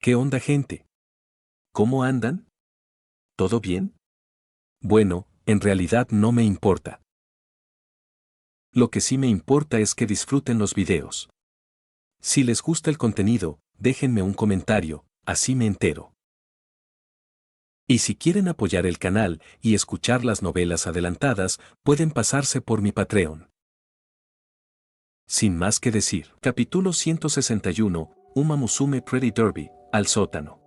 ¿Qué onda, gente? ¿Cómo andan? ¿Todo bien? Bueno, en realidad no me importa. Lo que sí me importa es que disfruten los videos. Si les gusta el contenido, déjenme un comentario, así me entero. Y si quieren apoyar el canal y escuchar las novelas adelantadas, pueden pasarse por mi Patreon. Sin más que decir, capítulo 161, Uma Musume Pretty Derby, al sótano.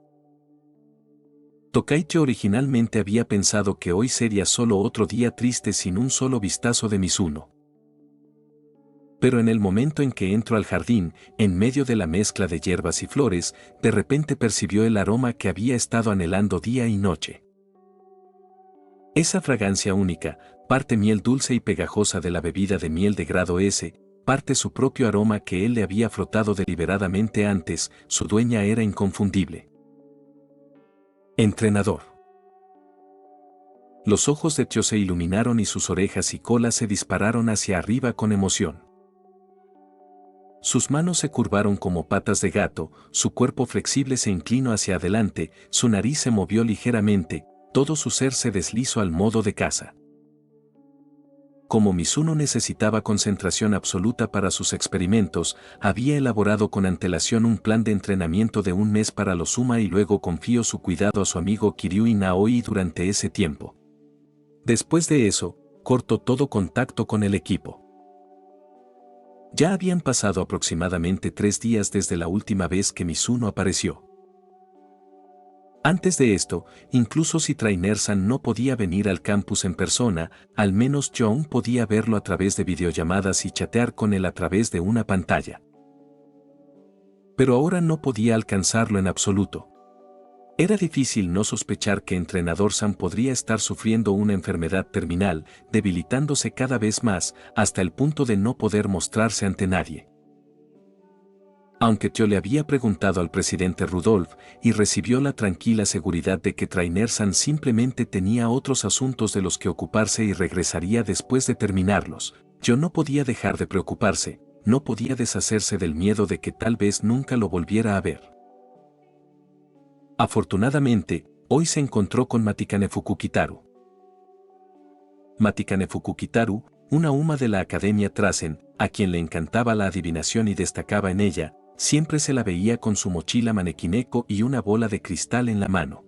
Tokaichi originalmente había pensado que hoy sería solo otro día triste sin un solo vistazo de Mizuno. Pero en el momento en que entró al jardín, en medio de la mezcla de hierbas y flores, de repente percibió el aroma que había estado anhelando día y noche. Esa fragancia única, parte miel dulce y pegajosa de la bebida de miel de grado S, parte su propio aroma que él le había frotado deliberadamente antes, su dueña era inconfundible. Entrenador. Los ojos de Tio se iluminaron y sus orejas y cola se dispararon hacia arriba con emoción. Sus manos se curvaron como patas de gato, su cuerpo flexible se inclinó hacia adelante, su nariz se movió ligeramente, todo su ser se deslizó al modo de caza. Como Mizuno necesitaba concentración absoluta para sus experimentos, había elaborado con antelación un plan de entrenamiento de un mes para los Uma y luego confió su cuidado a su amigo Kiryu Naoi durante ese tiempo. Después de eso, cortó todo contacto con el equipo. Ya habían pasado aproximadamente 3 días desde la última vez que Mizuno apareció. Antes de esto, incluso si Trainer-san no podía venir al campus en persona, al menos yo aún podía verlo a través de videollamadas y chatear con él a través de una pantalla. Pero ahora no podía alcanzarlo en absoluto. Era difícil no sospechar que Entrenador-san podría estar sufriendo una enfermedad terminal, debilitándose cada vez más, hasta el punto de no poder mostrarse ante nadie. Aunque Tio le había preguntado al presidente Rudolf y recibió la tranquila seguridad de que Trainer-san simplemente tenía otros asuntos de los que ocuparse y regresaría después de terminarlos, yo no podía dejar de preocuparse, no podía deshacerse del miedo de que tal vez nunca lo volviera a ver. Afortunadamente, hoy se encontró con Matikane Fukukitaru. Matikane Fukukitaru, una Uma de la Academia Trasen, a quien le encantaba la adivinación y destacaba en ella, siempre se la veía con su mochila manequineko y una bola de cristal en la mano.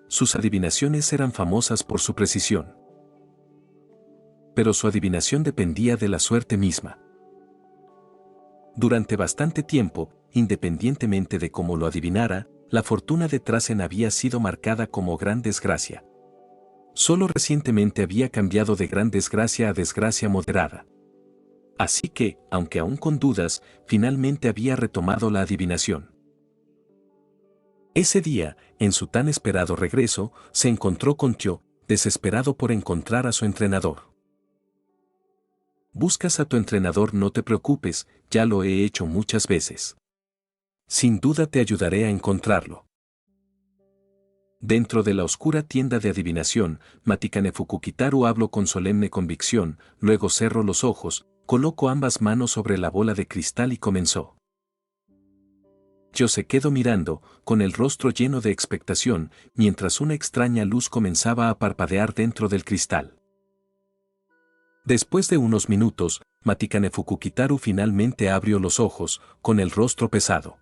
Sus adivinaciones eran famosas por su precisión. Pero su adivinación dependía de la suerte misma. Durante bastante tiempo, independientemente de cómo lo adivinara, la fortuna de Trasen había sido marcada como gran desgracia. Solo recientemente había cambiado de gran desgracia a desgracia moderada. Así que, aunque aún con dudas, finalmente había retomado la adivinación. Ese día, en su tan esperado regreso, se encontró con Tio, desesperado por encontrar a su entrenador. Buscas a tu entrenador, no te preocupes, ya lo he hecho muchas veces. Sin duda te ayudaré a encontrarlo. Dentro de la oscura tienda de adivinación, Matikane Fukukitaru habló con solemne convicción, luego cerró los ojos, colocó ambas manos sobre la bola de cristal y comenzó. Yo se quedó mirando, con el rostro lleno de expectación, mientras una extraña luz comenzaba a parpadear dentro del cristal. Después de unos minutos, Matikane Fukukitaru finalmente abrió los ojos, con el rostro pesado.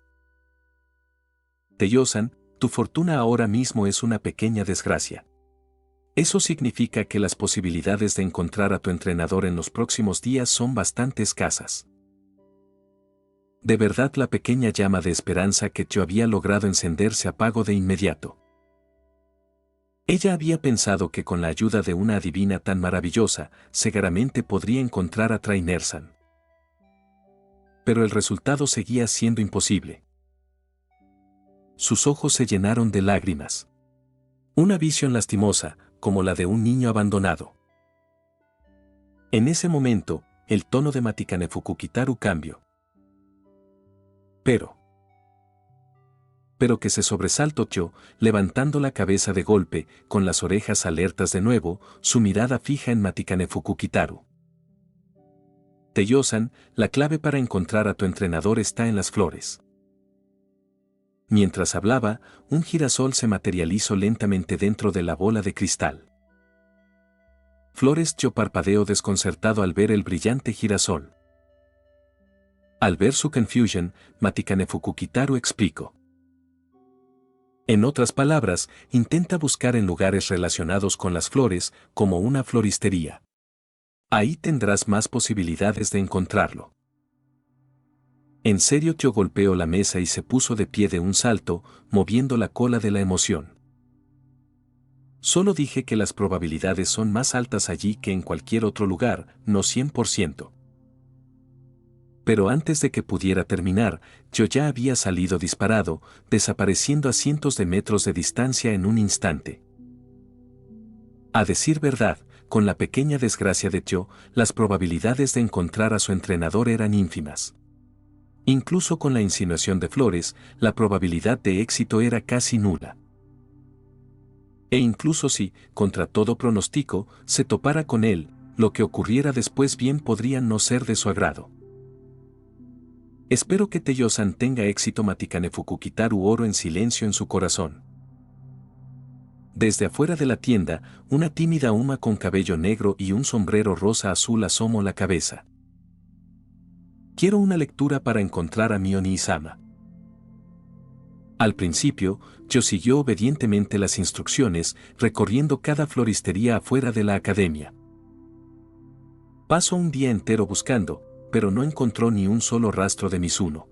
Teiyo-san, tu fortuna ahora mismo es una pequeña desgracia. Eso significa que las posibilidades de encontrar a tu entrenador en los próximos días son bastante escasas. De verdad, la pequeña llama de esperanza que yo había logrado encender se apagó de inmediato. Ella había pensado que con la ayuda de una adivina tan maravillosa, seguramente podría encontrar a Trainer-san. Pero el resultado seguía siendo imposible. Sus ojos se llenaron de lágrimas. Una visión lastimosa, como la de un niño abandonado. En ese momento, el tono de Matikane Fukukitaru cambió. Pero que se sobresaltó Tio, levantando la cabeza de golpe, con las orejas alertas de nuevo, su mirada fija en Matikane Fukukitaru. Teiyo-san, la clave para encontrar a tu entrenador está en las flores. Mientras hablaba, un girasol se materializó lentamente dentro de la bola de cristal. Flores yo parpadeo desconcertado al ver el brillante girasol. Al ver su confusion, Matikane Fukukitaru explicó. En otras palabras, intenta buscar en lugares relacionados con las flores, como una floristería. Ahí tendrás más posibilidades de encontrarlo. En serio, Tio golpeó la mesa y se puso de pie de un salto, moviendo la cola de la emoción. Solo dije que las probabilidades son más altas allí que en cualquier otro lugar, no 100%. Pero antes de que pudiera terminar, yo ya había salido disparado, desapareciendo a cientos de metros de distancia en un instante. A decir verdad, con la pequeña desgracia de Tio, las probabilidades de encontrar a su entrenador eran ínfimas. Incluso con la insinuación de Flores, la probabilidad de éxito era casi nula. E incluso si, contra todo pronóstico, se topara con él, lo que ocurriera después bien podría no ser de su agrado. Espero que Teyo-san tenga éxito. Matikane Fukukitaru oró en silencio en su corazón. Desde afuera de la tienda, una tímida Uma con cabello negro y un sombrero rosa azul asomó la cabeza. Quiero una lectura para encontrar a Mioni-sama. Al principio, yo siguió obedientemente las instrucciones, recorriendo cada floristería afuera de la academia. Pasó un día entero buscando, pero no encontró ni un solo rastro de Mizuno.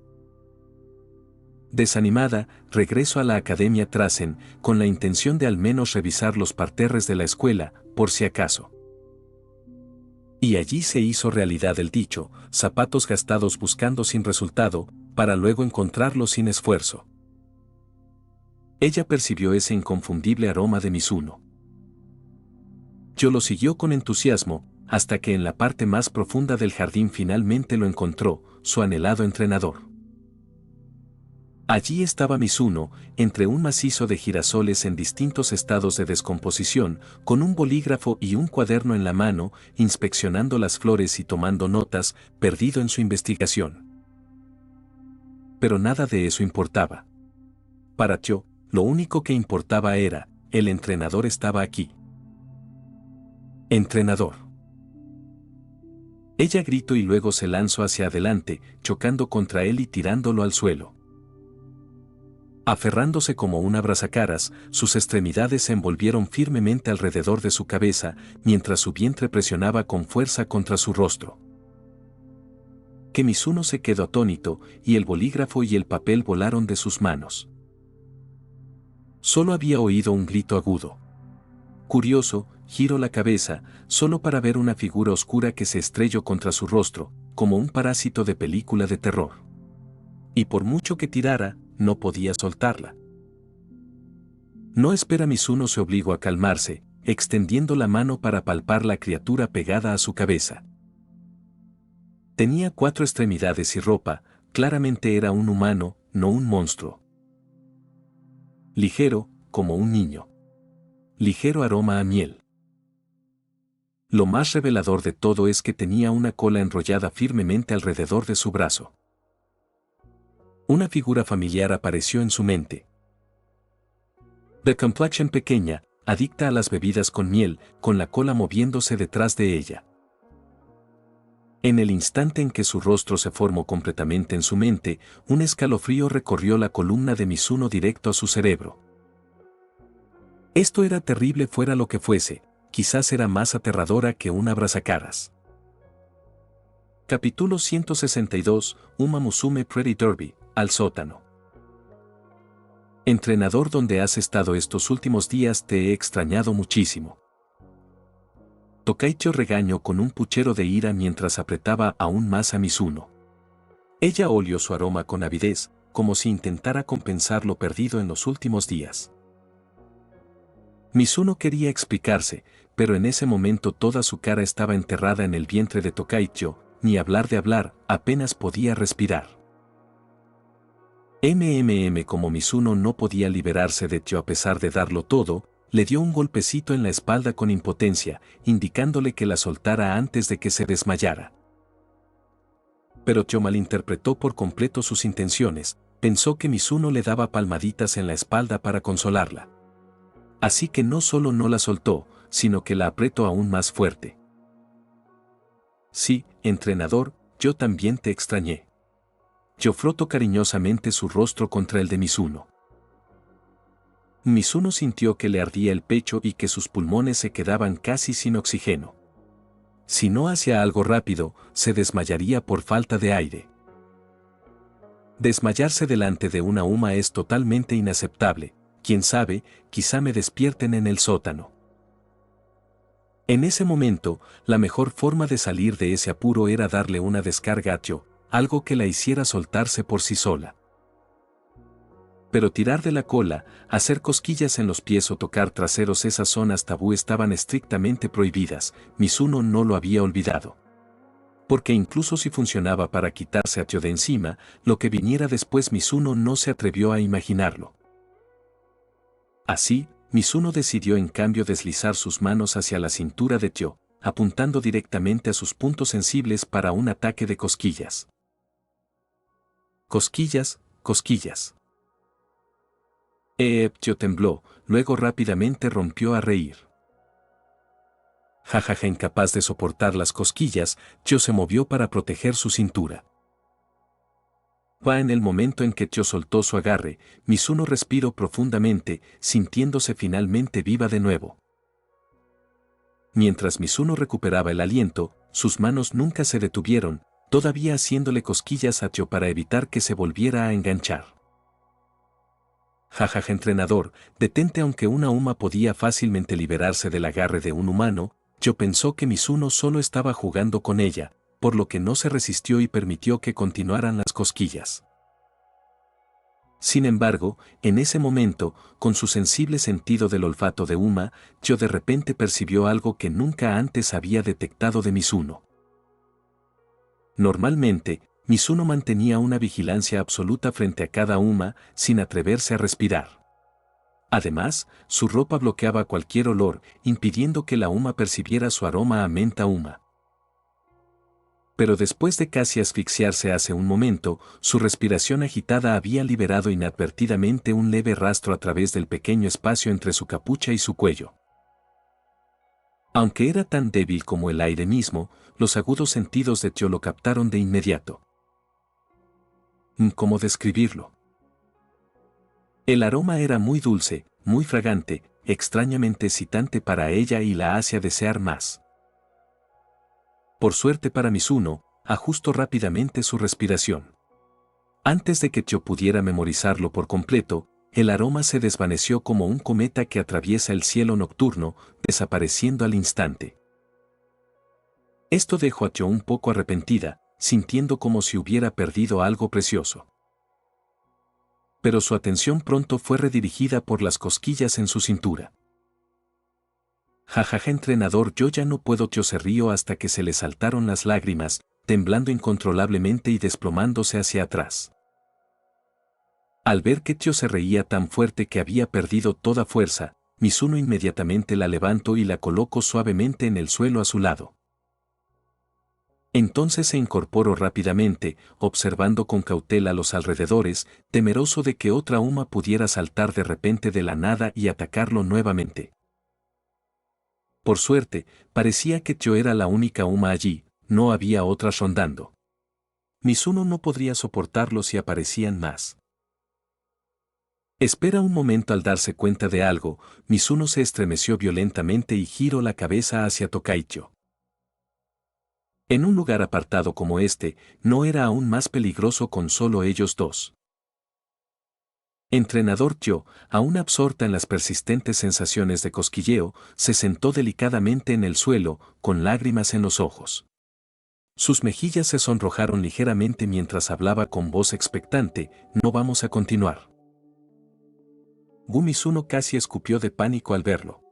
Desanimada, regresó a la academia Trasen, con la intención de al menos revisar los parterres de la escuela, por si acaso. Y allí se hizo realidad el dicho, zapatos gastados buscando sin resultado, para luego encontrarlos sin esfuerzo. Ella percibió ese inconfundible aroma de Mizuno. Yo lo siguió con entusiasmo, hasta que en la parte más profunda del jardín finalmente lo encontró, su anhelado entrenador. Allí estaba Mizuno, entre un macizo de girasoles en distintos estados de descomposición, con un bolígrafo y un cuaderno en la mano, inspeccionando las flores y tomando notas, perdido en su investigación. Pero nada de eso importaba. Para Tio, lo único que importaba era, el entrenador estaba aquí. Entrenador. Ella gritó y luego se lanzó hacia adelante, chocando contra él y tirándolo al suelo. Aferrándose como un abrazacaras, sus extremidades se envolvieron firmemente alrededor de su cabeza, mientras su vientre presionaba con fuerza contra su rostro. Que Mizuno se quedó atónito, y el bolígrafo y el papel volaron de sus manos. Solo había oído un grito agudo. Curioso, giró la cabeza, solo para ver una figura oscura que se estrelló contra su rostro, como un parásito de película de terror. Y por mucho que tirara, no podía soltarla. No espera. Mizuno se obligó a calmarse, extendiendo la mano para palpar la criatura pegada a su cabeza. Tenía 4 extremidades y ropa, claramente era un humano, no un monstruo. Ligero, como un niño. Ligero aroma a miel. Lo más revelador de todo es que tenía una cola enrollada firmemente alrededor de su brazo. Una figura familiar apareció en su mente. De complexión pequeña, adicta a las bebidas con miel, con la cola moviéndose detrás de ella. En el instante en que su rostro se formó completamente en su mente, un escalofrío recorrió la columna de Mizuno directo a su cerebro. Esto era terrible fuera lo que fuese, quizás era más aterradora que un abrazacaras. Capítulo 162, Uma Musume Pretty Derby, al sótano. Entrenador, ¿dónde has estado estos últimos días? Te he extrañado muchísimo. Tokaicho regañó con un puchero de ira mientras apretaba aún más a Mizuno. Ella olió su aroma con avidez, como si intentara compensar lo perdido en los últimos días. Mizuno quería explicarse, pero en ese momento toda su cara estaba enterrada en el vientre de Tokaicho, ni hablar de hablar, apenas podía respirar. Como Mizuno no podía liberarse de Tio a pesar de darlo todo, le dio un golpecito en la espalda con impotencia, indicándole que la soltara antes de que se desmayara. Pero Tio malinterpretó por completo sus intenciones, pensó que Mizuno le daba palmaditas en la espalda para consolarla. Así que no solo no la soltó, sino que la apretó aún más fuerte. Sí, entrenador, yo también te extrañé. Yo frotó cariñosamente su rostro contra el de Mizuno. Mizuno sintió que le ardía el pecho y que sus pulmones se quedaban casi sin oxígeno. Si no hacía algo rápido, se desmayaría por falta de aire. Desmayarse delante de una UMA es totalmente inaceptable. Quién sabe, quizá me despierten en el sótano. En ese momento, la mejor forma de salir de ese apuro era darle una descarga a Tyo, algo que la hiciera soltarse por sí sola. Pero tirar de la cola, hacer cosquillas en los pies o tocar traseros, esas zonas tabú estaban estrictamente prohibidas. Mizuno no lo había olvidado. Porque incluso si funcionaba para quitarse a Tyo de encima, lo que viniera después Mizuno no se atrevió a imaginarlo. Así, Mizuno decidió en cambio deslizar sus manos hacia la cintura de Tyo, apuntando directamente a sus puntos sensibles para un ataque de cosquillas. Cosquillas, cosquillas. Tyo tembló, luego rápidamente rompió a reír. Jajaja, incapaz de soportar las cosquillas, Tyo se movió para proteger su cintura. En el momento en que Tyo soltó su agarre, Mizuno respiró profundamente, sintiéndose finalmente viva de nuevo. Mientras Mizuno recuperaba el aliento, sus manos nunca se detuvieron, todavía haciéndole cosquillas a Tyo para evitar que se volviera a enganchar. Jajaja, entrenador, detente. Aunque una UMA podía fácilmente liberarse del agarre de un humano, Tyo pensó que Mizuno solo estaba jugando con ella, por lo que no se resistió y permitió que continuaran las cosquillas. Sin embargo, en ese momento, con su sensible sentido del olfato de UMA, Tyo de repente percibió algo que nunca antes había detectado de Mizuno. Normalmente, Mizuno mantenía una vigilancia absoluta frente a cada UMA, sin atreverse a respirar. Además, su ropa bloqueaba cualquier olor, impidiendo que la UMA percibiera su aroma a menta UMA. Pero después de casi asfixiarse hace un momento, su respiración agitada había liberado inadvertidamente un leve rastro a través del pequeño espacio entre su capucha y su cuello. Aunque era tan débil como el aire mismo, los agudos sentidos de Tyo lo captaron de inmediato. ¿Cómo describirlo? El aroma era muy dulce, muy fragante, extrañamente excitante para ella y la hacía desear más. Por suerte para Mizuno, ajustó rápidamente su respiración. Antes de que Tyo pudiera memorizarlo por completo, el aroma se desvaneció como un cometa que atraviesa el cielo nocturno, desapareciendo al instante. Esto dejó a Tyo un poco arrepentida, sintiendo como si hubiera perdido algo precioso. Pero su atención pronto fue redirigida por las cosquillas en su cintura. Jajaja, entrenador, yo ya no puedo. Tyo se rió hasta que se le saltaron las lágrimas, temblando incontrolablemente y desplomándose hacia atrás. Al ver que Tyo se reía tan fuerte que había perdido toda fuerza, Mizuno inmediatamente la levantó y la colocó suavemente en el suelo a su lado. Entonces se incorporó rápidamente, observando con cautela los alrededores, temeroso de que otra UMA pudiera saltar de repente de la nada y atacarlo nuevamente. Por suerte, parecía que Tyo era la única UMA allí, no había otras rondando. Mizuno no podría soportarlo si aparecían más. Espera un momento. Al darse cuenta de algo, Mizuno se estremeció violentamente y giró la cabeza hacia Tokaicho. En un lugar apartado como este, no era aún más peligroso con solo ellos dos. Entrenador Tyo, aún absorta en las persistentes sensaciones de cosquilleo, se sentó delicadamente en el suelo, con lágrimas en los ojos. Sus mejillas se sonrojaron ligeramente mientras hablaba con voz expectante: no vamos a continuar. Mizuno casi escupió de pánico al verlo.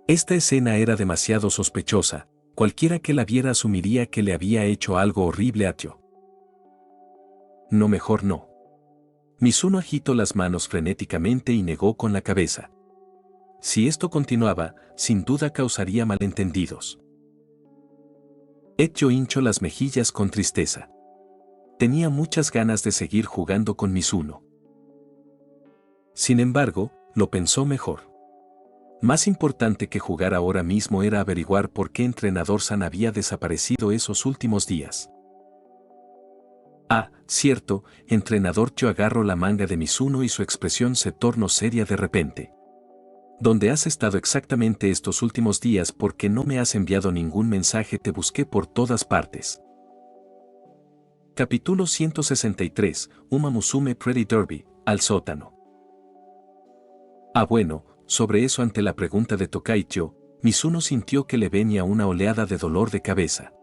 Esta escena era demasiado sospechosa, cualquiera que la viera asumiría que le había hecho algo horrible a Tyo. No, mejor no. Mizuno agitó las manos frenéticamente y negó con la cabeza. Si esto continuaba, sin duda causaría malentendidos. Tyo hinchó las mejillas con tristeza. Tenía muchas ganas de seguir jugando con Mizuno. Sin embargo, lo pensó mejor. Más importante que jugar ahora mismo era averiguar por qué Entrenador San había desaparecido esos últimos días. Ah, cierto, entrenador. Yo agarro la manga de Mizuno y su expresión se tornó seria de repente. ¿Dónde has estado exactamente estos últimos días? ¿Por qué no me has enviado ningún mensaje? Te busqué por todas partes. Capítulo 163, Uma Musume Pretty Derby, al sótano. Ah, bueno, sobre eso. Ante la pregunta de Tokaicho, Mizuno sintió que le venía una oleada de dolor de cabeza.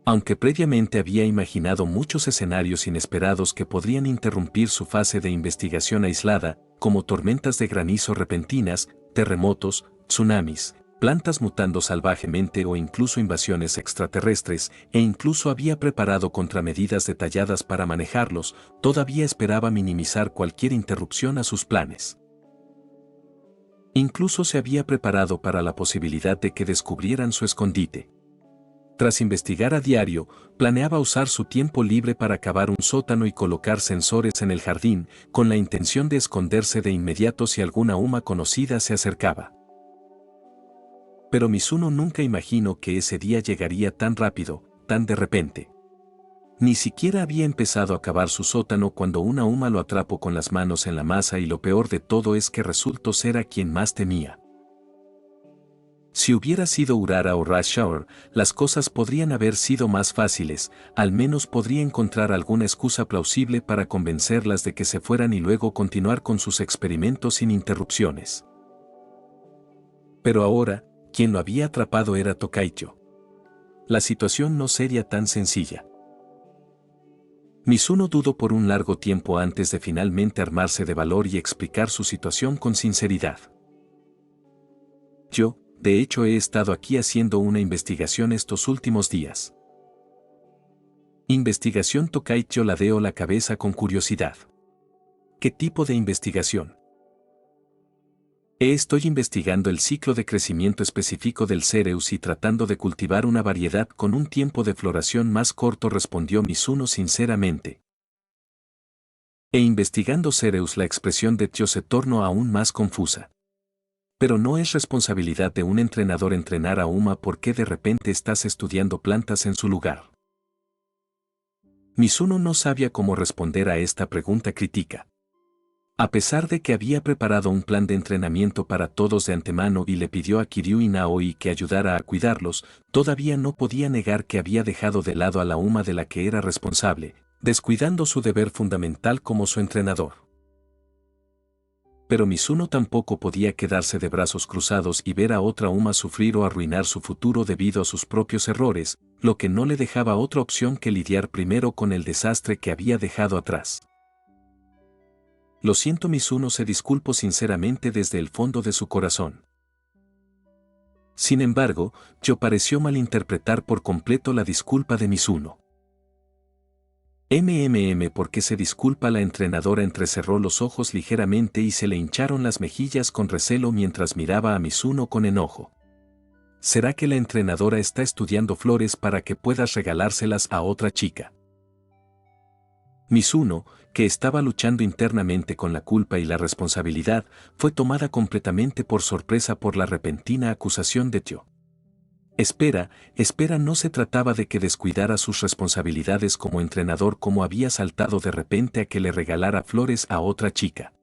Aunque previamente había imaginado muchos escenarios inesperados que podrían interrumpir su fase de investigación aislada, como tormentas de granizo repentinas, terremotos, tsunamis, plantas mutando salvajemente o incluso invasiones extraterrestres, e incluso había preparado contramedidas detalladas para manejarlos, todavía esperaba minimizar cualquier interrupción a sus planes. Incluso se había preparado para la posibilidad de que descubrieran su escondite. Tras investigar a diario, planeaba usar su tiempo libre para cavar un sótano y colocar sensores en el jardín, con la intención de esconderse de inmediato si alguna Uma conocida se acercaba. Pero Mizuno nunca imaginó que ese día llegaría tan rápido, tan de repente. Ni siquiera había empezado a cavar su sótano cuando una Uma lo atrapó con las manos en la masa, y lo peor de todo es que resultó ser a quien más temía. Si hubiera sido Urara o Rush Hour, las cosas podrían haber sido más fáciles, al menos podría encontrar alguna excusa plausible para convencerlas de que se fueran y luego continuar con sus experimentos sin interrupciones. Pero ahora, quien lo había atrapado era Tokaicho. La situación no sería tan sencilla. Mizuno dudó por un largo tiempo antes de finalmente armarse de valor y explicar su situación con sinceridad. Yo, de hecho, he estado aquí haciendo una investigación estos últimos días. ¿Investigación? Tokaicho ladeó la cabeza con curiosidad. ¿Qué tipo de investigación? Estoy investigando el ciclo de crecimiento específico del Cereus y tratando de cultivar una variedad con un tiempo de floración más corto, respondió Mizuno sinceramente. Investigando Cereus. La expresión de Tio se tornó aún más confusa. Pero no es responsabilidad de un entrenador entrenar a Uma. ¿Por qué de repente estás estudiando plantas en su lugar? Mizuno no sabía cómo responder a esta pregunta crítica. A pesar de que había preparado un plan de entrenamiento para todos de antemano y le pidió a Kiryu y Naoi que ayudara a cuidarlos, todavía no podía negar que había dejado de lado a la Uma de la que era responsable, descuidando su deber fundamental como su entrenador. Pero Mizuno tampoco podía quedarse de brazos cruzados y ver a otra Uma sufrir o arruinar su futuro debido a sus propios errores, lo que no le dejaba otra opción que lidiar primero con el desastre que había dejado atrás. Lo siento. Mizuno se disculpó sinceramente desde el fondo de su corazón. Sin embargo, Yo pareció malinterpretar por completo la disculpa de Mizuno. ¿Por qué se disculpa? La entrenadora entrecerró los ojos ligeramente y se le hincharon las mejillas con recelo mientras miraba a Mizuno con enojo. ¿Será que la entrenadora está estudiando flores para que puedas regalárselas a otra chica? Mizuno, que estaba luchando internamente con la culpa y la responsabilidad, fue tomada completamente por sorpresa por la repentina acusación de Tio. Espera, no se trataba de que descuidara sus responsabilidades como entrenador, como había saltado de repente a que le regalara flores a otra chica.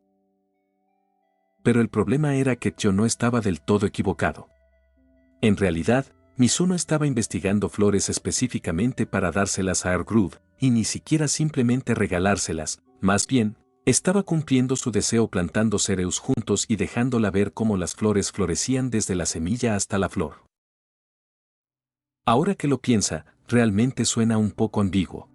Pero el problema era que Tio no estaba del todo equivocado. En realidad, Mizuno estaba investigando flores específicamente para dárselas a Ergroove, y ni siquiera simplemente regalárselas, más bien, estaba cumpliendo su deseo plantando Cereus juntos y dejándola ver cómo las flores florecían desde la semilla hasta la flor. Ahora que lo piensa, realmente suena un poco ambiguo.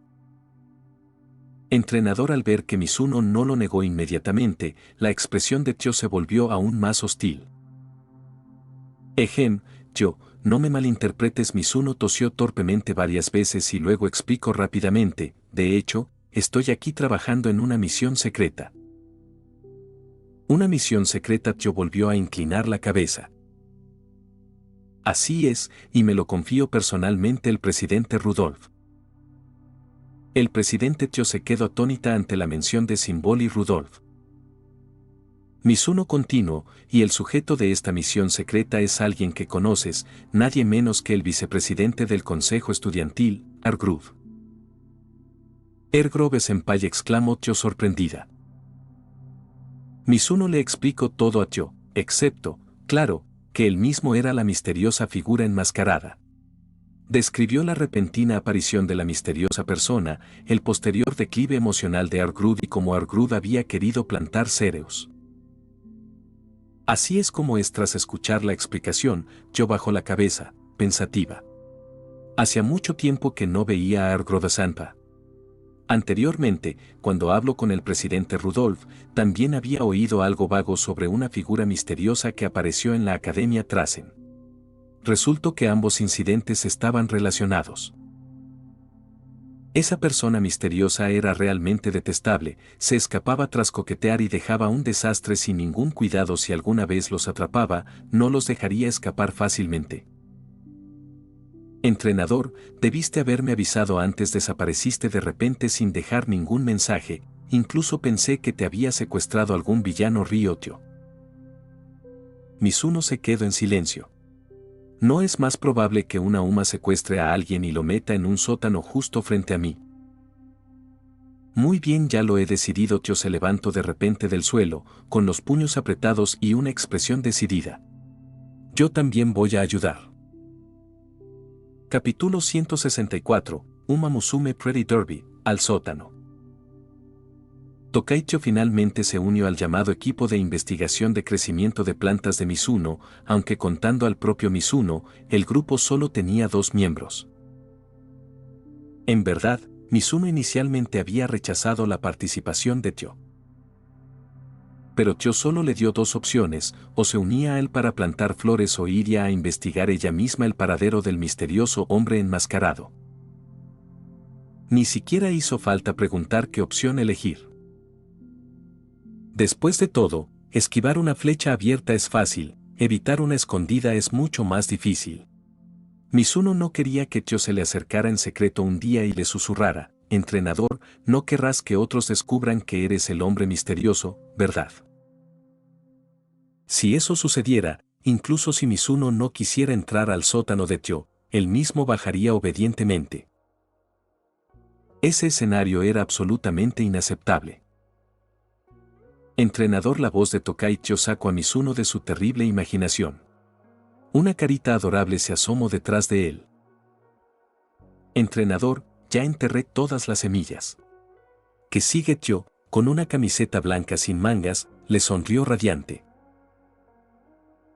Entrenador. Al ver que Mizuno no lo negó inmediatamente, la expresión de Tio se volvió aún más hostil. Yo, no me malinterpretes. Mizuno tosió torpemente varias veces y luego explicó rápidamente, de hecho, estoy aquí trabajando en una misión secreta. ¿Una misión secreta? Tio volvió a inclinar la cabeza. Así es, y me lo confío personalmente el presidente Rudolph. El presidente Tyo se quedó atónita ante la mención de Symbol y Rudolf. Mizuno continuó, y el sujeto de esta misión secreta es alguien que conoces, nadie menos que el vicepresidente del Consejo Estudiantil, Argrove. Senpai, exclamó Tyo sorprendida. Mizuno le explicó todo a Tyo, excepto, claro, que él mismo era la misteriosa figura enmascarada. Describió la repentina aparición de la misteriosa persona, el posterior declive emocional de Argrove y cómo Argrove había querido plantar Cereus. Así es como es. Tras escuchar la explicación, Tyo bajó la cabeza, pensativa. Hacía mucho tiempo que no veía a Argrove-sanpa. Anteriormente, cuando habló con el presidente Rudolf, también había oído algo vago sobre una figura misteriosa que apareció en la Academia Trasen. Resultó que ambos incidentes estaban relacionados. Esa persona misteriosa era realmente detestable, se escapaba tras coquetear y dejaba un desastre sin ningún cuidado. Si alguna vez los atrapaba, no los dejaría escapar fácilmente. Entrenador, debiste haberme avisado antes. Desapareciste de repente sin dejar ningún mensaje, incluso pensé que te había secuestrado algún villano Ryotyo. Mizuno se quedó en silencio. No es más probable que una UMA secuestre a alguien y lo meta en un sótano justo frente a mí. Muy bien, ya lo he decidido. Tyo se levantó de repente del suelo, con los puños apretados y una expresión decidida. Yo también voy a ayudar. Capítulo 164, Uma Musume Pretty Derby, al sótano. Tokaicho finalmente se unió al llamado equipo de investigación de crecimiento de plantas de Mizuno, aunque contando al propio Mizuno, el grupo solo tenía 2 miembros. En verdad, Mizuno inicialmente había rechazado la participación de Tyo. Pero Tyo solo le dio 2 opciones, o se unía a él para plantar flores o iría a investigar ella misma el paradero del misterioso hombre enmascarado. Ni siquiera hizo falta preguntar qué opción elegir. Después de todo, esquivar una flecha abierta es fácil, evitar una escondida es mucho más difícil. Mizuno no quería que Tyo se le acercara en secreto un día y le susurrara, entrenador, no querrás que otros descubran que eres el hombre misterioso, ¿verdad? Si eso sucediera, incluso si Mizuno no quisiera entrar al sótano de Tyo, él mismo bajaría obedientemente. Ese escenario era absolutamente inaceptable. Entrenador, la voz de Tokaicho sacó a Mizuno de su terrible imaginación. Una carita adorable se asomó detrás de él. Entrenador, ya enterré todas las semillas. ¿Qué sigue? Tyo, con una camiseta blanca sin mangas, le sonrió radiante.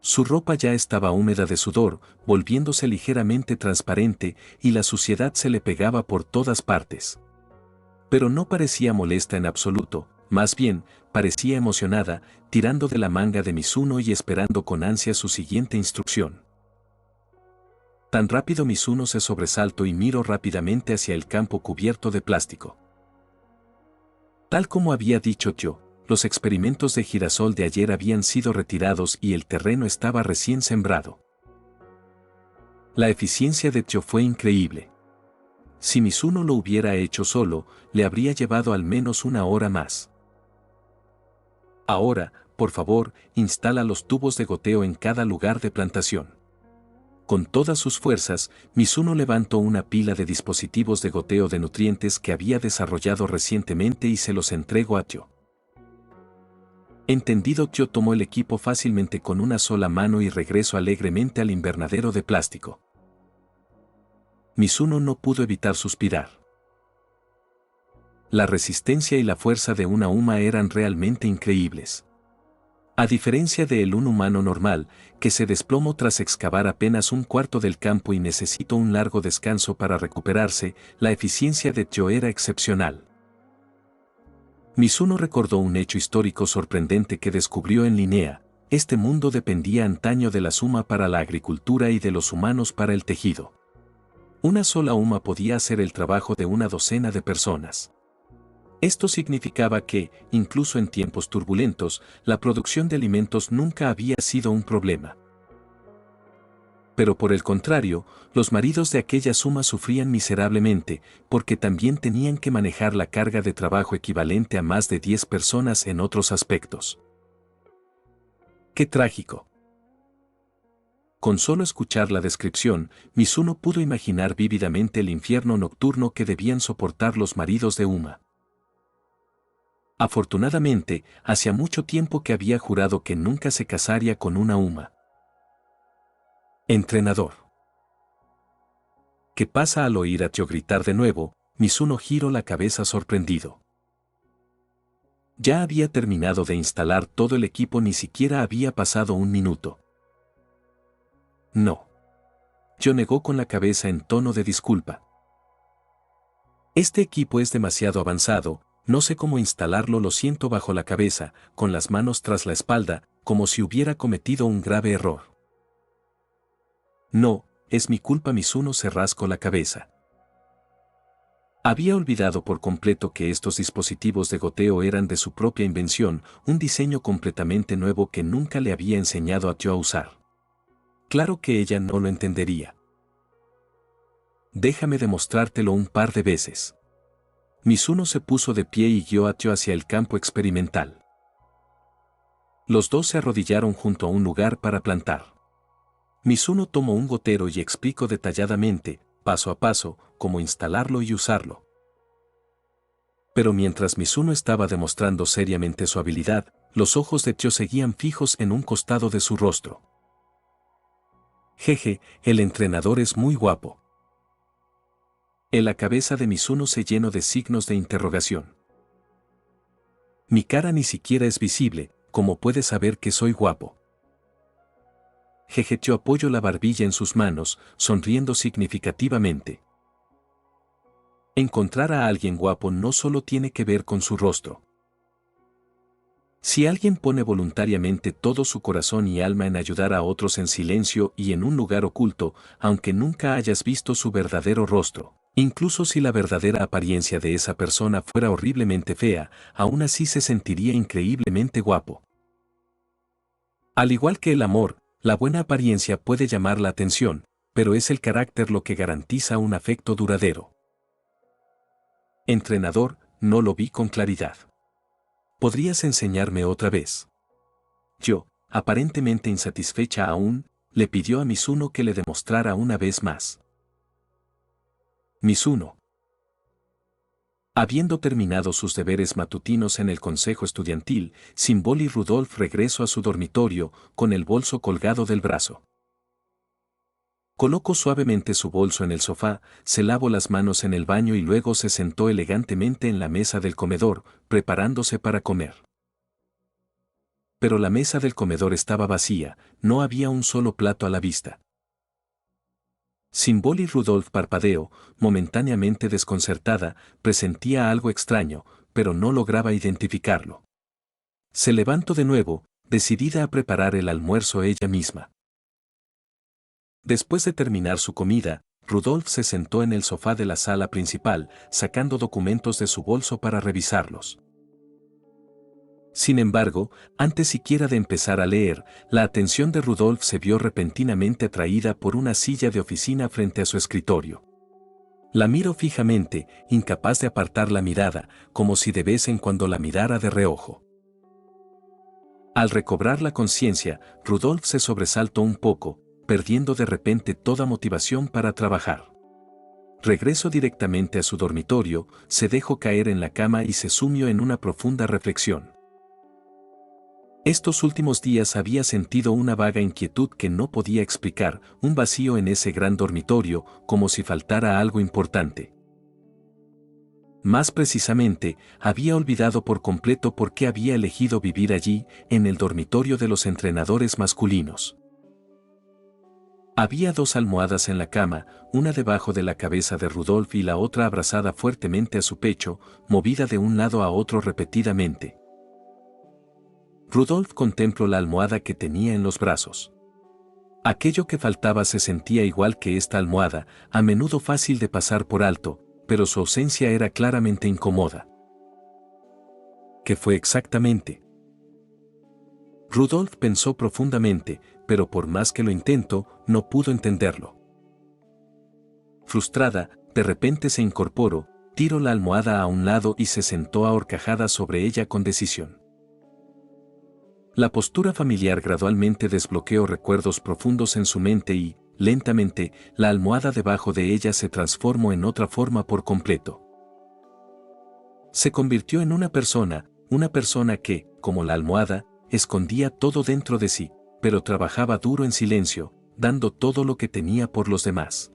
Su ropa ya estaba húmeda de sudor, volviéndose ligeramente transparente, y la suciedad se le pegaba por todas partes. Pero no parecía molesta en absoluto, más bien, parecía emocionada, tirando de la manga de Mizuno y esperando con ansia su siguiente instrucción. Tan rápido Mizuno se sobresaltó y miró rápidamente hacia el campo cubierto de plástico. Tal como había dicho Tyo, los experimentos de girasol de ayer habían sido retirados y el terreno estaba recién sembrado. La eficiencia de Tyo fue increíble. Si Mizuno lo hubiera hecho solo, le habría llevado al menos 1 hora más. Ahora, por favor, instala los tubos de goteo en cada lugar de plantación. Con todas sus fuerzas, Mizuno levantó una pila de dispositivos de goteo de nutrientes que había desarrollado recientemente y se los entregó a Tyo. Entendido. Tyo tomó el equipo fácilmente con una sola mano y regresó alegremente al invernadero de plástico. Mizuno no pudo evitar suspirar. La resistencia y la fuerza de una UMA eran realmente increíbles. A diferencia de un humano normal, que se desplomó tras excavar apenas 1/4 del campo y necesitó un largo descanso para recuperarse, la eficiencia de Tyo era excepcional. Mizuno recordó un hecho histórico sorprendente que descubrió en Linnea: este mundo dependía antaño de la suma para la agricultura y de los humanos para el tejido. Una sola UMA podía hacer el trabajo de una docena de personas. Esto significaba que, incluso en tiempos turbulentos, la producción de alimentos nunca había sido un problema. Pero por el contrario, los maridos de aquella suma sufrían miserablemente, porque también tenían que manejar la carga de trabajo equivalente a más de 10 personas en otros aspectos. ¡Qué trágico! Con solo escuchar la descripción, Mizuno pudo imaginar vívidamente el infierno nocturno que debían soportar los maridos de Uma. Afortunadamente, hacía mucho tiempo que había jurado que nunca se casaría con una Uma. Entrenador. ¿Qué pasa? Al oír a Tio gritar de nuevo, Mizuno giró la cabeza sorprendido. Ya había terminado de instalar todo el equipo, ni siquiera había pasado un minuto. No. Yo negó con la cabeza en tono de disculpa. Este equipo es demasiado avanzado, no sé cómo instalarlo, lo siento, bajo la cabeza, con las manos tras la espalda, como si hubiera cometido un grave error. No, es mi culpa. Mizuno se rascó la cabeza. Había olvidado por completo que estos dispositivos de goteo eran de su propia invención, un diseño completamente nuevo que nunca le había enseñado a Tio a usar. Claro que ella no lo entendería. Déjame demostrártelo un par de veces. Mizuno se puso de pie y guió a Tio hacia el campo experimental. Los dos se arrodillaron junto a un lugar para plantar. Mizuno tomó un gotero y explicó detalladamente, paso a paso, cómo instalarlo y usarlo. Pero mientras Mizuno estaba demostrando seriamente su habilidad, los ojos de Tio seguían fijos en un costado de su rostro. Jeje, el entrenador es muy guapo. En la cabeza de Mizuno se llenó de signos de interrogación. Mi cara ni siquiera es visible, ¿cómo puedes saber que soy guapo? Jeje. Tio apoyó la barbilla en sus manos, sonriendo significativamente. Encontrar a alguien guapo no solo tiene que ver con su rostro. Si alguien pone voluntariamente todo su corazón y alma en ayudar a otros en silencio y en un lugar oculto, aunque nunca hayas visto su verdadero rostro, incluso si la verdadera apariencia de esa persona fuera horriblemente fea, aún así se sentiría increíblemente guapo. Al igual que el amor, la buena apariencia puede llamar la atención, pero es el carácter lo que garantiza un afecto duradero. Entrenador, no lo vi con claridad. ¿Podrías enseñarme otra vez? Yo, aparentemente insatisfecha aún, le pidió a Mizuno que le demostrara una vez más. Mizuno. Habiendo terminado sus deberes matutinos en el consejo estudiantil, Symbol y Rudolf regresó a su dormitorio, con el bolso colgado del brazo. Colocó suavemente su bolso en el sofá, se lavó las manos en el baño y luego se sentó elegantemente en la mesa del comedor, preparándose para comer. Pero la mesa del comedor estaba vacía, no había un solo plato a la vista. Symbol y Rudolf parpadeó, momentáneamente desconcertada, presentía algo extraño, pero no lograba identificarlo. Se levantó de nuevo, decidida a preparar el almuerzo ella misma. Después de terminar su comida, Rudolf se sentó en el sofá de la sala principal, sacando documentos de su bolso para revisarlos. Sin embargo, antes siquiera de empezar a leer, la atención de Rudolf se vio repentinamente atraída por una silla de oficina frente a su escritorio. La miró fijamente, incapaz de apartar la mirada, como si de vez en cuando la mirara de reojo. Al recobrar la conciencia, Rudolf se sobresaltó un poco, perdiendo de repente toda motivación para trabajar. Regresó directamente a su dormitorio, se dejó caer en la cama y se sumió en una profunda reflexión. Estos últimos días había sentido una vaga inquietud que no podía explicar, un vacío en ese gran dormitorio, como si faltara algo importante. Más precisamente, había olvidado por completo por qué había elegido vivir allí, en el dormitorio de los entrenadores masculinos. Había dos almohadas en la cama, una debajo de la cabeza de Rudolf y la otra abrazada fuertemente a su pecho, movida de un lado a otro repetidamente. Rudolf contempló la almohada que tenía en los brazos. Aquello que faltaba se sentía igual que esta almohada, a menudo fácil de pasar por alto, pero su ausencia era claramente incómoda. ¿Qué fue exactamente? Rudolf pensó profundamente, pero por más que lo intentó, no pudo entenderlo. Frustrada, de repente se incorporó, tiró la almohada a un lado y se sentó a horcajadas sobre ella con decisión. La postura familiar gradualmente desbloqueó recuerdos profundos en su mente y, lentamente, la almohada debajo de ella se transformó en otra forma por completo. Se convirtió en una persona que, como la almohada, escondía todo dentro de sí, pero trabajaba duro en silencio, dando todo lo que tenía por los demás.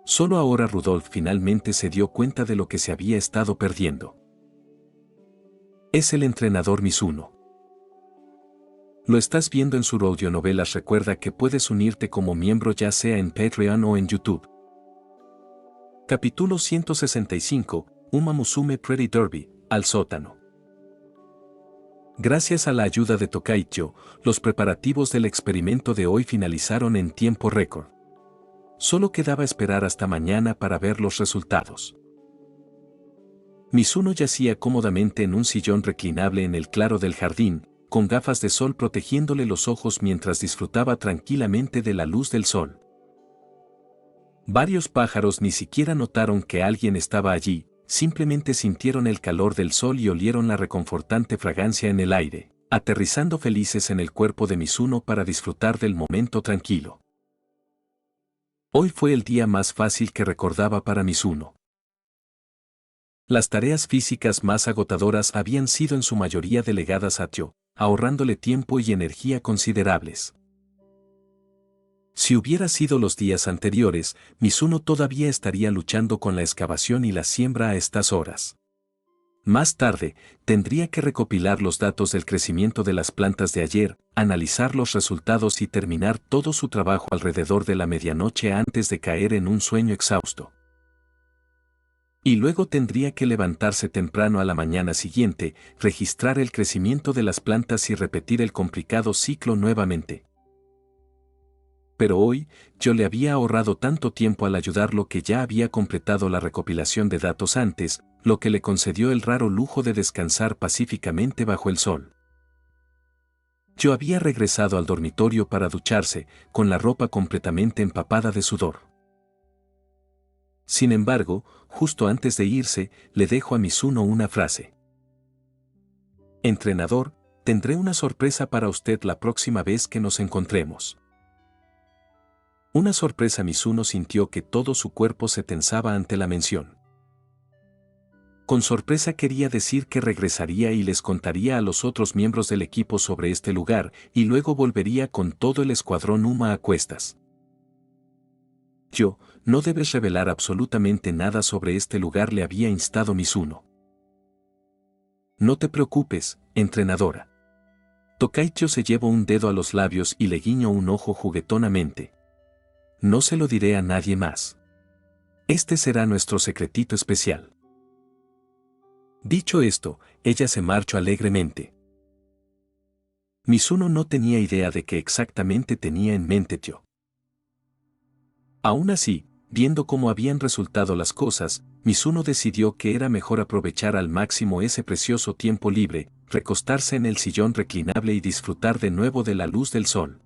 Solo ahora Rudolf finalmente se dio cuenta de lo que se había estado perdiendo. Es el entrenador Mizuno. Lo estás viendo en sus audionovelas. Recuerda que puedes unirte como miembro ya sea en Patreon o en YouTube. Capítulo 165, Uma Musume Pretty Derby, al sótano. Gracias a la ayuda de Tokaicho, los preparativos del experimento de hoy finalizaron en tiempo récord. Solo quedaba esperar hasta mañana para ver los resultados. Mizuno yacía cómodamente en un sillón reclinable en el claro del jardín, con gafas de sol protegiéndole los ojos mientras disfrutaba tranquilamente de la luz del sol. Varios pájaros ni siquiera notaron que alguien estaba allí, simplemente sintieron el calor del sol y olieron la reconfortante fragancia en el aire, aterrizando felices en el cuerpo de Mizuno para disfrutar del momento tranquilo. Hoy fue el día más fácil que recordaba para Mizuno. Las tareas físicas más agotadoras habían sido en su mayoría delegadas a Tyo, ahorrándole tiempo y energía considerables. Si hubiera sido los días anteriores, Mizuno todavía estaría luchando con la excavación y la siembra a estas horas. Más tarde, tendría que recopilar los datos del crecimiento de las plantas de ayer, analizar los resultados y terminar todo su trabajo alrededor de la medianoche antes de caer en un sueño exhausto. Y luego tendría que levantarse temprano a la mañana siguiente, registrar el crecimiento de las plantas y repetir el complicado ciclo nuevamente. Pero hoy, yo le había ahorrado tanto tiempo al ayudarlo que ya había completado la recopilación de datos antes, lo que le concedió el raro lujo de descansar pacíficamente bajo el sol. Yo había regresado al dormitorio para ducharse, con la ropa completamente empapada de sudor. Sin embargo, justo antes de irse, le dejo a Mizuno una frase. Entrenador, tendré una sorpresa para usted la próxima vez que nos encontremos. Una sorpresa. Mizuno sintió que todo su cuerpo se tensaba ante la mención. Con sorpresa quería decir que regresaría y les contaría a los otros miembros del equipo sobre este lugar, y luego volvería con todo el escuadrón Uma a cuestas. No debes revelar absolutamente nada sobre este lugar, le había instado Mizuno. No te preocupes, entrenadora. Tokaicho se llevó un dedo a los labios y le guiñó un ojo juguetonamente. No se lo diré a nadie más. Este será nuestro secretito especial. Dicho esto, ella se marchó alegremente. Mizuno no tenía idea de qué exactamente tenía en mente Tyo. Aún así, viendo cómo habían resultado las cosas, Mizuno decidió que era mejor aprovechar al máximo ese precioso tiempo libre, recostarse en el sillón reclinable y disfrutar de nuevo de la luz del sol.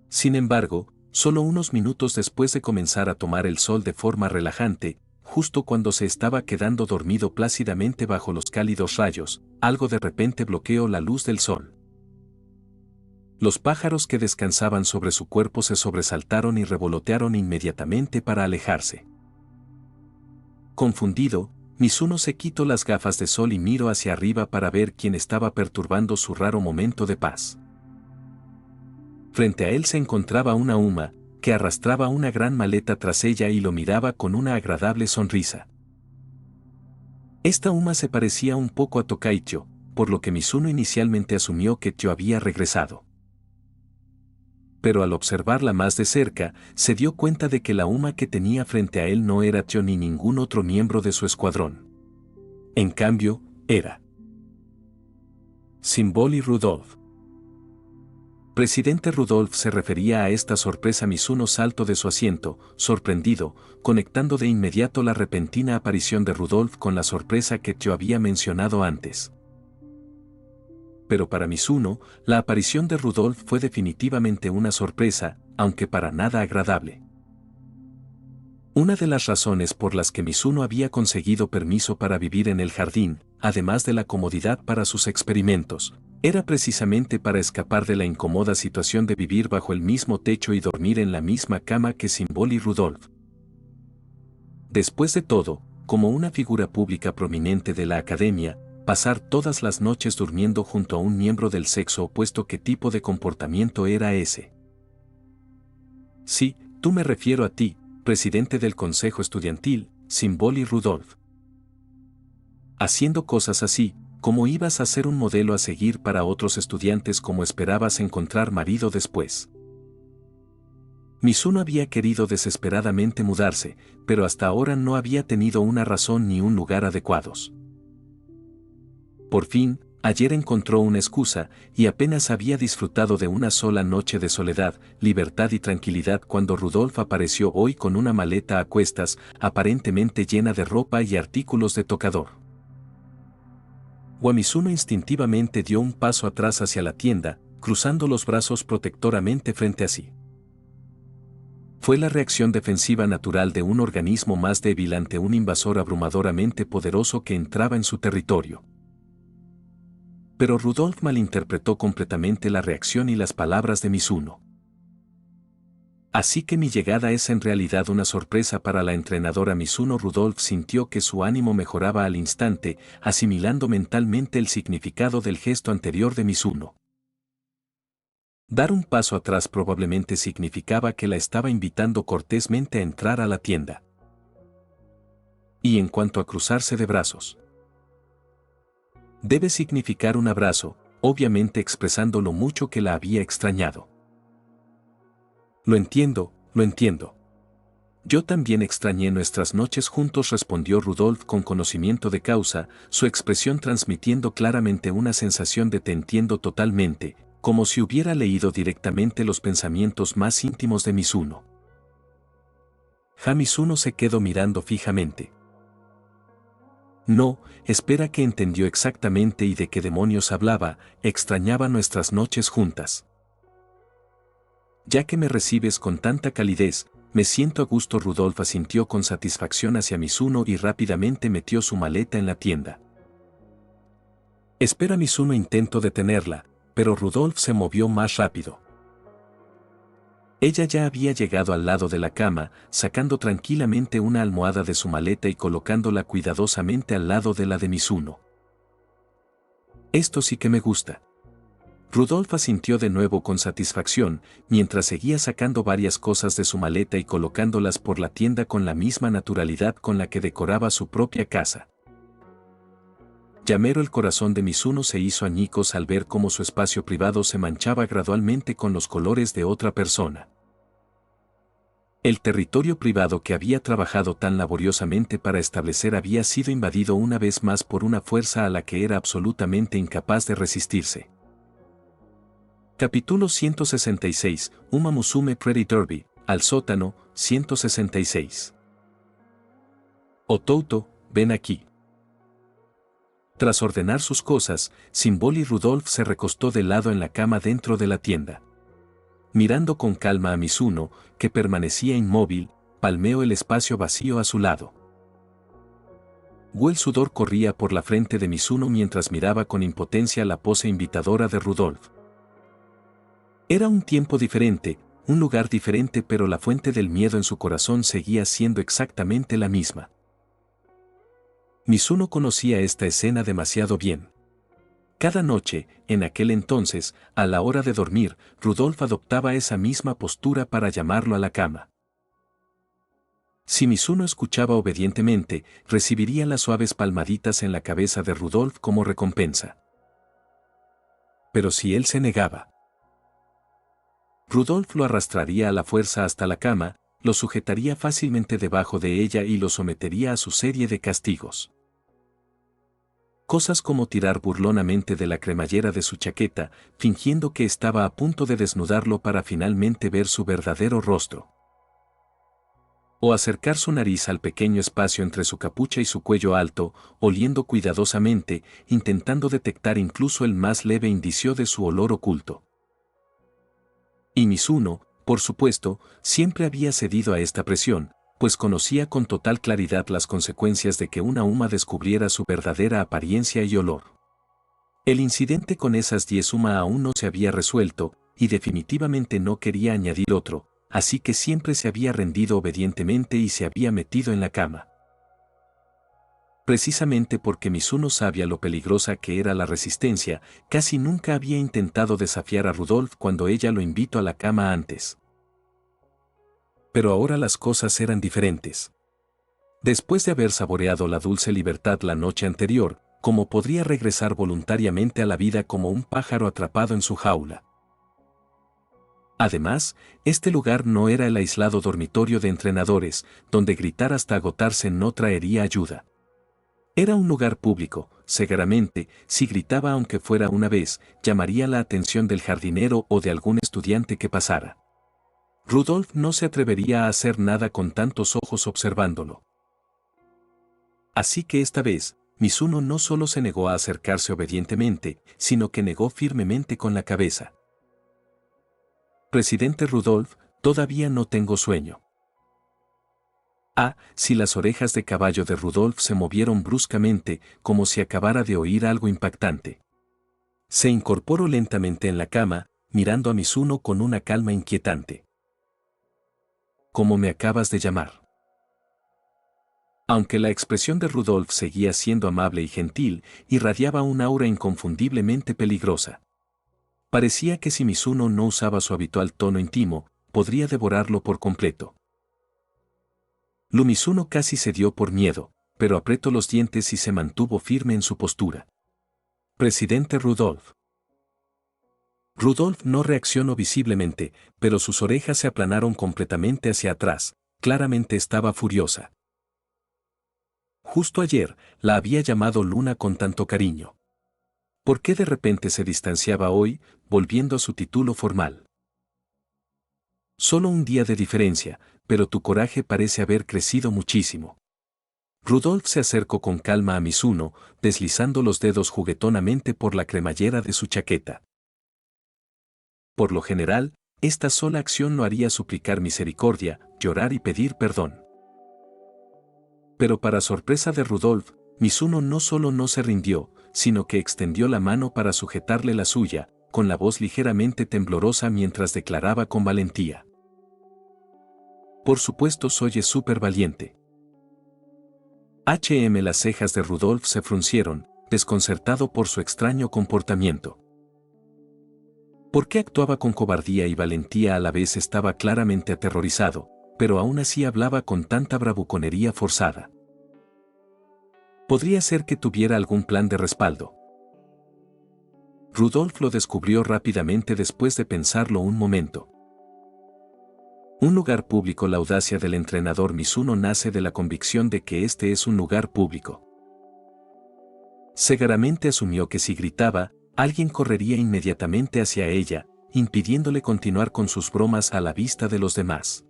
Sin embargo, solo unos minutos después de comenzar a tomar el sol de forma relajante, justo cuando se estaba quedando dormido plácidamente bajo los cálidos rayos, algo de repente bloqueó la luz del sol. Los pájaros que descansaban sobre su cuerpo se sobresaltaron y revolotearon inmediatamente para alejarse. Confundido, Mizuno se quitó las gafas de sol y miró hacia arriba para ver quién estaba perturbando su raro momento de paz. Frente a él se encontraba una Uma, que arrastraba una gran maleta tras ella y lo miraba con una agradable sonrisa. Esta Uma se parecía un poco a Tokaicho, por lo que Mizuno inicialmente asumió que Tyo había regresado. Pero al observarla más de cerca, se dio cuenta de que la Uma que tenía frente a él no era Tyo ni ningún otro miembro de su escuadrón. En cambio, era Symbol Rudolf. Presidente Rudolf se refería a esta sorpresa. Mizuno saltó de su asiento, sorprendido, conectando de inmediato la repentina aparición de Rudolf con la sorpresa que Tyo había mencionado antes. pero para Mizuno, la aparición de Rudolf fue definitivamente una sorpresa, aunque para nada agradable. Una de las razones por las que Mizuno había conseguido permiso para vivir en el jardín, además de la comodidad para sus experimentos, era precisamente para escapar de la incómoda situación de vivir bajo el mismo techo y dormir en la misma cama que Symbol y Rudolf. Después de todo, como una figura pública prominente de la academia, pasar todas las noches durmiendo junto a un miembro del sexo opuesto, ¿qué tipo de comportamiento era ese? Sí, tú, me refiero a ti, presidente del consejo estudiantil, Symbol y Rudolf. Haciendo cosas así, ¿cómo ibas a ser un modelo a seguir para otros estudiantes? ¿Cómo esperabas encontrar marido después? Mizuno había querido desesperadamente mudarse, pero hasta ahora no había tenido una razón ni un lugar adecuados. Por fin, ayer encontró una excusa, y apenas había disfrutado de una sola noche de soledad, libertad y tranquilidad cuando Rudolf apareció hoy con una maleta a cuestas, aparentemente llena de ropa y artículos de tocador. Mizuno instintivamente dio un paso atrás hacia la tienda, cruzando los brazos protectoramente frente a sí. Fue la reacción defensiva natural de un organismo más débil ante un invasor abrumadoramente poderoso que entraba en su territorio. Pero Rudolf malinterpretó completamente la reacción y las palabras de Mizuno. Así que mi llegada es en realidad una sorpresa para la entrenadora Mizuno. Rudolf sintió que su ánimo mejoraba al instante, asimilando mentalmente el significado del gesto anterior de Mizuno. Dar un paso atrás probablemente significaba que la estaba invitando cortésmente a entrar a la tienda. Y en cuanto a cruzarse de brazos, debe significar un abrazo, obviamente expresando lo mucho que la había extrañado. Lo entiendo, lo entiendo. Yo también extrañé nuestras noches juntos, respondió Rudolf con conocimiento de causa, su expresión transmitiendo claramente una sensación de te entiendo totalmente, como si hubiera leído directamente los pensamientos más íntimos de Mizuno. Mizuno se quedó mirando fijamente. No, espera, que entendió exactamente y de qué demonios hablaba. Extrañaba nuestras noches juntas. Ya que me recibes con tanta calidez, me siento a gusto. Rudolf asintió con satisfacción hacia Mizuno y rápidamente metió su maleta en la tienda. Espera, Mizuno intentó detenerla, pero Rudolf se movió más rápido. Ella ya había llegado al lado de la cama, sacando tranquilamente una almohada de su maleta y colocándola cuidadosamente al lado de la de Mizuno. Esto sí que me gusta. Rudolf asintió de nuevo con satisfacción, mientras seguía sacando varias cosas de su maleta y colocándolas por la tienda con la misma naturalidad con la que decoraba su propia casa. Llamero, el corazón de Mizuno se hizo añicos al ver cómo su espacio privado se manchaba gradualmente con los colores de otra persona. El territorio privado que había trabajado tan laboriosamente para establecer había sido invadido una vez más por una fuerza a la que era absolutamente incapaz de resistirse. Capítulo 166, Uma Musume Pretty Derby, al sótano, 166. Otouto, ven aquí. Tras ordenar sus cosas, Symbol y Rudolf se recostó de lado en la cama dentro de la tienda. Mirando con calma a Mizuno, que permanecía inmóvil, palmeó el espacio vacío a su lado. El sudor corría por la frente de Mizuno mientras miraba con impotencia la pose invitadora de Rudolf. Era un tiempo diferente, un lugar diferente, pero la fuente del miedo en su corazón seguía siendo exactamente la misma. Mizuno conocía esta escena demasiado bien. Cada noche, en aquel entonces, a la hora de dormir, Rudolf adoptaba esa misma postura para llamarlo a la cama. Si Mizuno escuchaba obedientemente, recibiría las suaves palmaditas en la cabeza de Rudolf como recompensa. Pero si él se negaba, Rudolf lo arrastraría a la fuerza hasta la cama, lo sujetaría fácilmente debajo de ella y lo sometería a su serie de castigos. Cosas como tirar burlonamente de la cremallera de su chaqueta, fingiendo que estaba a punto de desnudarlo para finalmente ver su verdadero rostro. O acercar su nariz al pequeño espacio entre su capucha y su cuello alto, oliendo cuidadosamente, intentando detectar incluso el más leve indicio de su olor oculto. Y Mizuno, por supuesto, siempre había cedido a esta presión, pues conocía con total claridad las consecuencias de que una Uma descubriera su verdadera apariencia y olor. El incidente con esas 10 Uma aún no se había resuelto, y definitivamente no quería añadir otro, así que siempre se había rendido obedientemente y se había metido en la cama. Precisamente porque Mizuno sabía lo peligrosa que era la resistencia, casi nunca había intentado desafiar a Rudolf cuando ella lo invitó a la cama antes. Pero ahora las cosas eran diferentes. Después de haber saboreado la dulce libertad la noche anterior, ¿cómo podría regresar voluntariamente a la vida como un pájaro atrapado en su jaula? Además, este lugar no era el aislado dormitorio de entrenadores, donde gritar hasta agotarse no traería ayuda. Era un lugar público, seguramente, si gritaba aunque fuera una vez, llamaría la atención del jardinero o de algún estudiante que pasara. Rudolf no se atrevería a hacer nada con tantos ojos observándolo. Así que esta vez, Mizuno no solo se negó a acercarse obedientemente, sino que negó firmemente con la cabeza. Presidente Rudolf, todavía no tengo sueño. Si las orejas de caballo de Rudolf se movieron bruscamente, como si acabara de oír algo impactante. Se incorporó lentamente en la cama, mirando a Mizuno con una calma inquietante. ¿Cómo me acabas de llamar? Aunque la expresión de Rudolf seguía siendo amable y gentil, irradiaba un aura inconfundiblemente peligrosa. Parecía que si Mizuno no usaba su habitual tono íntimo, podría devorarlo por completo. Mizuno casi cedió por miedo, pero apretó los dientes y se mantuvo firme en su postura. Presidente Rudolf. Rudolf no reaccionó visiblemente, pero sus orejas se aplanaron completamente hacia atrás, claramente estaba furiosa. Justo ayer, la había llamado Luna con tanto cariño. ¿Por qué de repente se distanciaba hoy, volviendo a su título formal? Solo un día de diferencia, pero tu coraje parece haber crecido muchísimo. Rudolf se acercó con calma a Mizuno, deslizando los dedos juguetonamente por la cremallera de su chaqueta. Por lo general, esta sola acción no haría suplicar misericordia, llorar y pedir perdón. Pero para sorpresa de Rudolf, Mizuno no solo no se rindió, sino que extendió la mano para sujetarle la suya, con la voz ligeramente temblorosa mientras declaraba con valentía. Por supuesto soy súper valiente. Las cejas de Rudolf se fruncieron, desconcertado por su extraño comportamiento. ¿Por qué actuaba con cobardía y valentía a la vez? Estaba claramente aterrorizado, pero aún así hablaba con tanta bravuconería forzada. Podría ser que tuviera algún plan de respaldo. Rudolf lo descubrió rápidamente después de pensarlo un momento. Un lugar público. La audacia del entrenador Mizuno nace de la convicción de que este es un lugar público. Seguramente asumió que si gritaba, alguien correría inmediatamente hacia ella, impidiéndole continuar con sus bromas a la vista de los demás.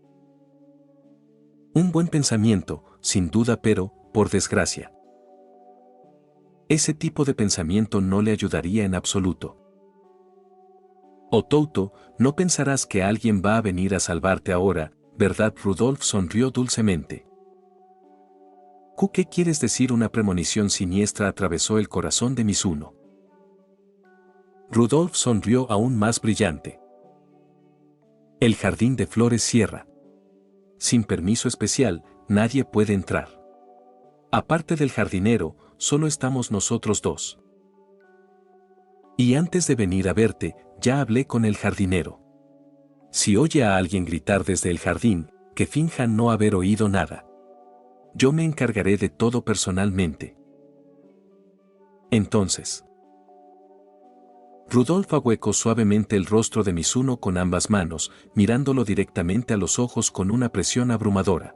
Un buen pensamiento, sin duda, pero, por desgracia, ese tipo de pensamiento no le ayudaría en absoluto. Otouto, no pensarás que alguien va a venir a salvarte ahora, ¿verdad? Rudolf sonrió dulcemente. ¿Qué quieres decir? Una premonición siniestra atravesó el corazón de Mizuno. Rudolf sonrió aún más brillante. El jardín de flores cierra. Sin permiso especial, nadie puede entrar. Aparte del jardinero, solo estamos nosotros dos. Y antes de venir a verte, ya hablé con el jardinero. Si oye a alguien gritar desde el jardín, que finja no haber oído nada. Yo me encargaré de todo personalmente. Entonces, Rudolf ahuecó suavemente el rostro de Mizuno con ambas manos, mirándolo directamente a los ojos con una presión abrumadora.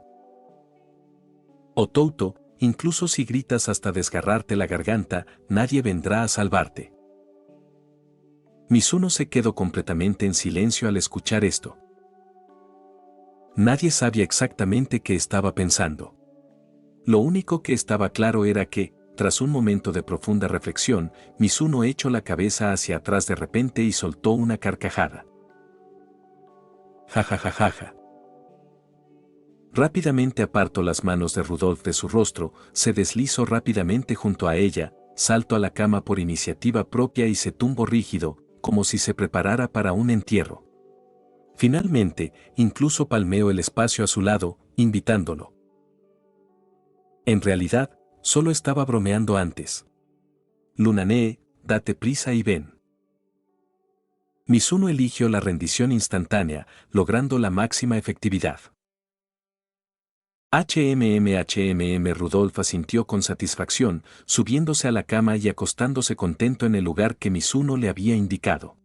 Otouto, incluso si gritas hasta desgarrarte la garganta, nadie vendrá a salvarte. Mizuno se quedó completamente en silencio al escuchar esto. Nadie sabía exactamente qué estaba pensando. Lo único que estaba claro era que, tras un momento de profunda reflexión, Mizuno echó la cabeza hacia atrás de repente y soltó una carcajada. Ja ja ja ja ja. Rápidamente apartó las manos de Rudolf de su rostro, se deslizó rápidamente junto a ella, saltó a la cama por iniciativa propia y se tumbó rígido, como si se preparara para un entierro. Finalmente, incluso palmeó el espacio a su lado, invitándolo. En realidad, solo estaba bromeando antes. Lunanee, date prisa y ven. Mizuno eligió la rendición instantánea, logrando la máxima efectividad. Rudolf asintió con satisfacción, subiéndose a la cama y acostándose contento en el lugar que Mizuno le había indicado.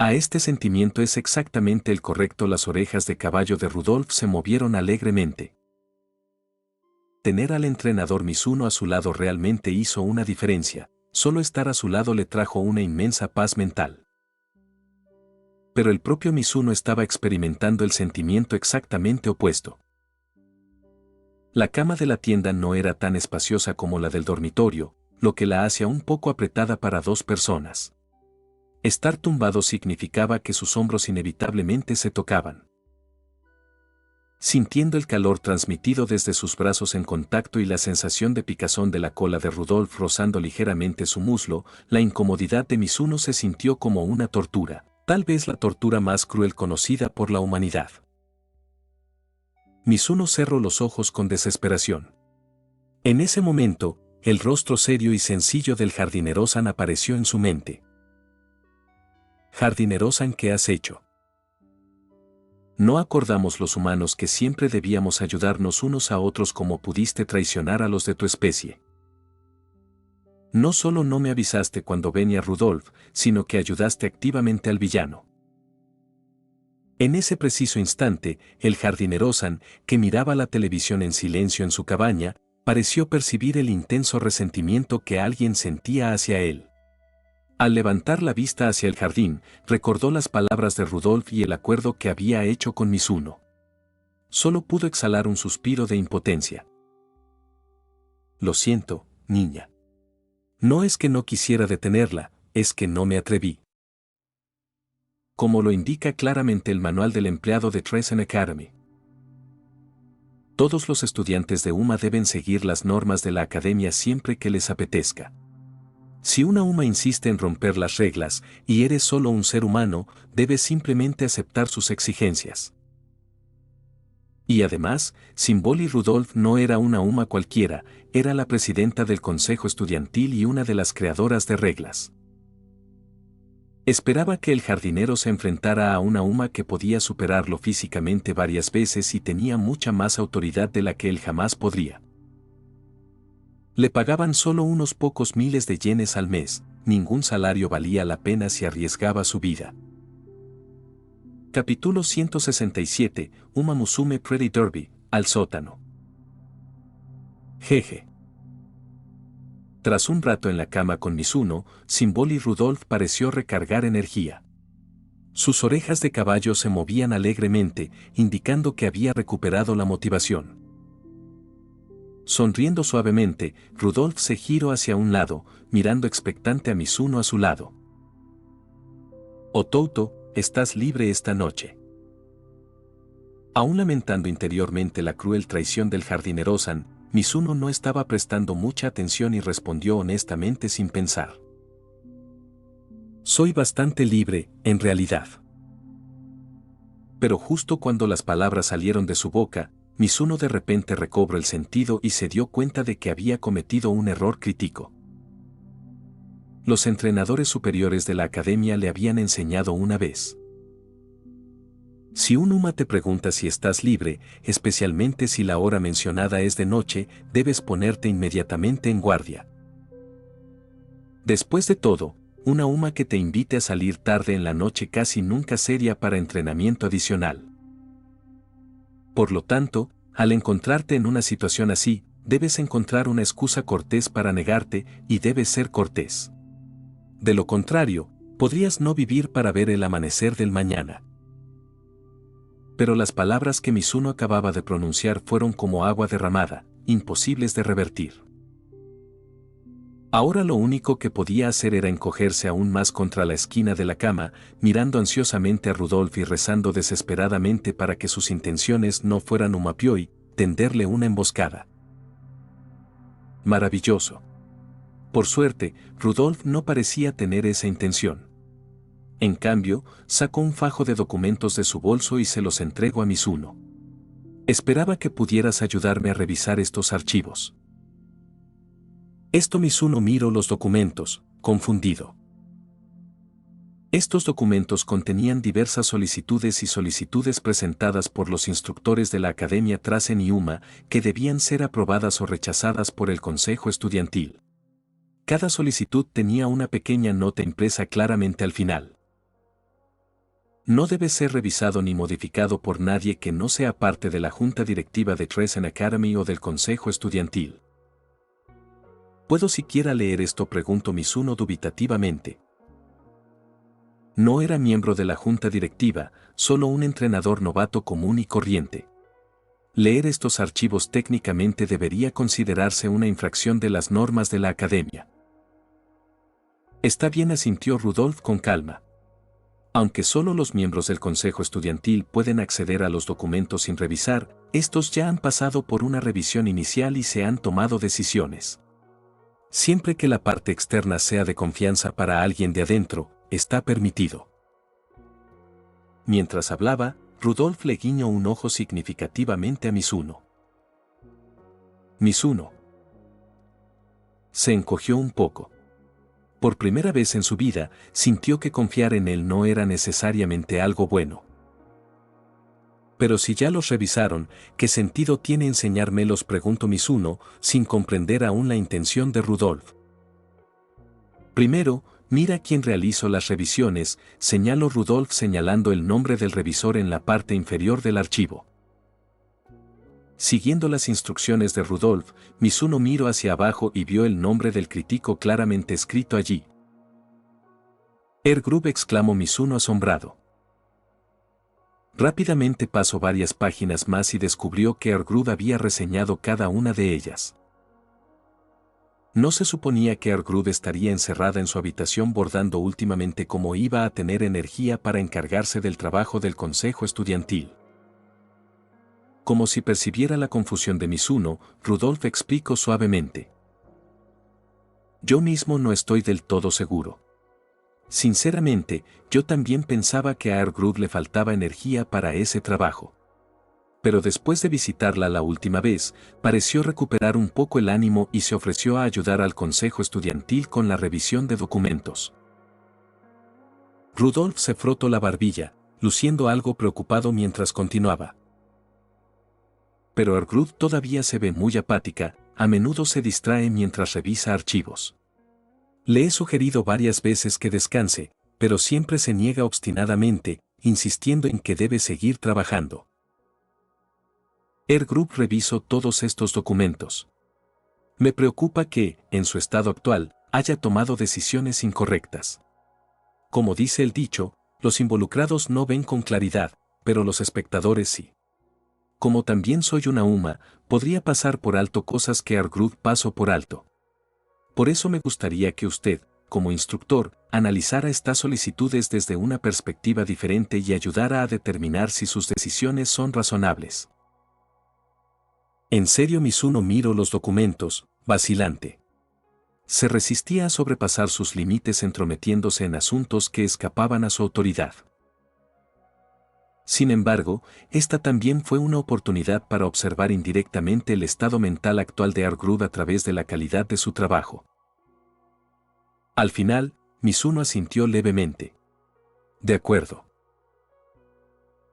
A este sentimiento es exactamente el correcto. Las orejas de caballo de Rudolf se movieron alegremente. Tener al entrenador Mizuno a su lado realmente hizo una diferencia, solo estar a su lado le trajo una inmensa paz mental. Pero el propio Mizuno estaba experimentando el sentimiento exactamente opuesto. La cama de la tienda no era tan espaciosa como la del dormitorio, lo que la hacía un poco apretada para dos personas. Estar tumbado significaba que sus hombros inevitablemente se tocaban. Sintiendo el calor transmitido desde sus brazos en contacto y la sensación de picazón de la cola de Rudolf rozando ligeramente su muslo, la incomodidad de Mizuno se sintió como una tortura, tal vez la tortura más cruel conocida por la humanidad. Mizuno cerró los ojos con desesperación. En ese momento, el rostro serio y sencillo del jardinero-san apareció en su mente. Jardinero-san, ¿qué has hecho? ¿No acordamos los humanos que siempre debíamos ayudarnos unos a otros como pudiste traicionar a los de tu especie? No solo no me avisaste cuando venía Rudolf, sino que ayudaste activamente al villano. En ese preciso instante, el jardinero-san, que miraba la televisión en silencio en su cabaña, pareció percibir el intenso resentimiento que alguien sentía hacia él. Al levantar la vista hacia el jardín, recordó las palabras de Rudolf y el acuerdo que había hecho con Mizuno. Solo pudo exhalar un suspiro de impotencia. Lo siento, niña. No es que no quisiera detenerla, es que no me atreví. Como lo indica claramente el manual del empleado de Treason Academy. Todos los estudiantes de UMA deben seguir las normas de la academia siempre que les apetezca. Si una UMA insiste en romper las reglas, y eres solo un ser humano, debes simplemente aceptar sus exigencias. Y además, Symbol Rudolf no era una UMA cualquiera, era la presidenta del consejo estudiantil y una de las creadoras de reglas. Esperaba que el jardinero se enfrentara a una UMA que podía superarlo físicamente varias veces y tenía mucha más autoridad de la que él jamás podría. Le pagaban solo unos pocos miles de yenes al mes, ningún salario valía la pena si arriesgaba su vida. Capítulo 167, Uma Musume Pretty Derby, al sótano. Jeje. Tras un rato en la cama con Mizuno, Symbol Rudolf pareció recargar energía. Sus orejas de caballo se movían alegremente, indicando que había recuperado la motivación. Sonriendo suavemente, Rudolf se giró hacia un lado, mirando expectante a Mizuno a su lado. Otouto, estás libre esta noche. Aún lamentando interiormente la cruel traición del jardinero-san, Mizuno no estaba prestando mucha atención y respondió honestamente sin pensar. Soy bastante libre, en realidad. Pero justo cuando las palabras salieron de su boca, Mizuno de repente recobró el sentido y se dio cuenta de que había cometido un error crítico. Los entrenadores superiores de la academia le habían enseñado una vez. Si un UMA te pregunta si estás libre, especialmente si la hora mencionada es de noche, debes ponerte inmediatamente en guardia. Después de todo, una UMA que te invite a salir tarde en la noche casi nunca sería para entrenamiento adicional. Por lo tanto, al encontrarte en una situación así, debes encontrar una excusa cortés para negarte y debes ser cortés. De lo contrario, podrías no vivir para ver el amanecer del mañana. pero las palabras que Mizuno acababa de pronunciar fueron como agua derramada, imposibles de revertir. Ahora lo único que podía hacer era encogerse aún más contra la esquina de la cama, mirando ansiosamente a Rudolf y rezando desesperadamente para que sus intenciones no fueran un mapio y tenderle una emboscada. Maravilloso. Por suerte, Rudolf no parecía tener esa intención. En cambio, sacó un fajo de documentos de su bolso y se los entregó a Mizuno. Esperaba que pudieras ayudarme a revisar estos archivos. Mizuno miró los documentos, confundido. Estos documentos contenían diversas solicitudes presentadas por los instructores de la Academia Trasen y UMA que debían ser aprobadas o rechazadas por el Consejo Estudiantil. Cada solicitud tenía una pequeña nota impresa claramente al final. No debe ser revisado ni modificado por nadie que no sea parte de la Junta Directiva de Trasen Academy o del Consejo Estudiantil. ¿Puedo siquiera leer esto?, preguntó Mizuno dubitativamente. No era miembro de la junta directiva, solo un entrenador novato común y corriente. Leer estos archivos técnicamente debería considerarse una infracción de las normas de la academia. Está bien, asintió Rudolf con calma. Aunque solo los miembros del consejo estudiantil pueden acceder a los documentos sin revisar, estos ya han pasado por una revisión inicial y se han tomado decisiones. Siempre que la parte externa sea de confianza para alguien de adentro, está permitido. Mientras hablaba, Rudolf le guiñó un ojo significativamente a Mizuno. Mizuno se encogió un poco. Por primera vez en su vida, sintió que confiar en él no era necesariamente algo bueno. Pero si ya los revisaron, ¿qué sentido tiene enseñármelos?, preguntó Mizuno, sin comprender aún la intención de Rudolf. Primero, mira quién realizó las revisiones, señaló Rudolf señalando el nombre del revisor en la parte inferior del archivo. Siguiendo las instrucciones de Rudolf, Mizuno miró hacia abajo y vio el nombre del crítico claramente escrito allí. Grub, exclamó Mizuno asombrado. Rápidamente pasó varias páginas más y descubrió que Grub había reseñado cada una de ellas. No se suponía que Grub estaría encerrada en su habitación bordando últimamente, cómo iba a tener energía para encargarse del trabajo del consejo estudiantil. Como si percibiera la confusión de Mizuno, Rudolf explicó suavemente. Yo mismo no estoy del todo seguro. Sinceramente, yo también pensaba que a Grub le faltaba energía para ese trabajo. Pero después de visitarla la última vez, pareció recuperar un poco el ánimo y se ofreció a ayudar al consejo estudiantil con la revisión de documentos. Rudolf se frotó la barbilla, luciendo algo preocupado mientras continuaba. Pero Grub todavía se ve muy apática, a menudo se distrae mientras revisa archivos. Le he sugerido varias veces que descanse, pero siempre se niega obstinadamente, insistiendo en que debe seguir trabajando. Grub revisó todos estos documentos. Me preocupa que, en su estado actual, haya tomado decisiones incorrectas. Como dice el dicho, los involucrados no ven con claridad, pero los espectadores sí. Como también soy una UMA, podría pasar por alto cosas que Grub pasó por alto. Por eso me gustaría que usted, como instructor, analizara estas solicitudes desde una perspectiva diferente y ayudara a determinar si sus decisiones son razonables. En serio, Mizuno miró los documentos, vacilante. Se resistía a sobrepasar sus límites entrometiéndose en asuntos que escapaban a su autoridad. Sin embargo, esta también fue una oportunidad para observar indirectamente el estado mental actual de Grub a través de la calidad de su trabajo. Al final, Mizuno asintió levemente. De acuerdo.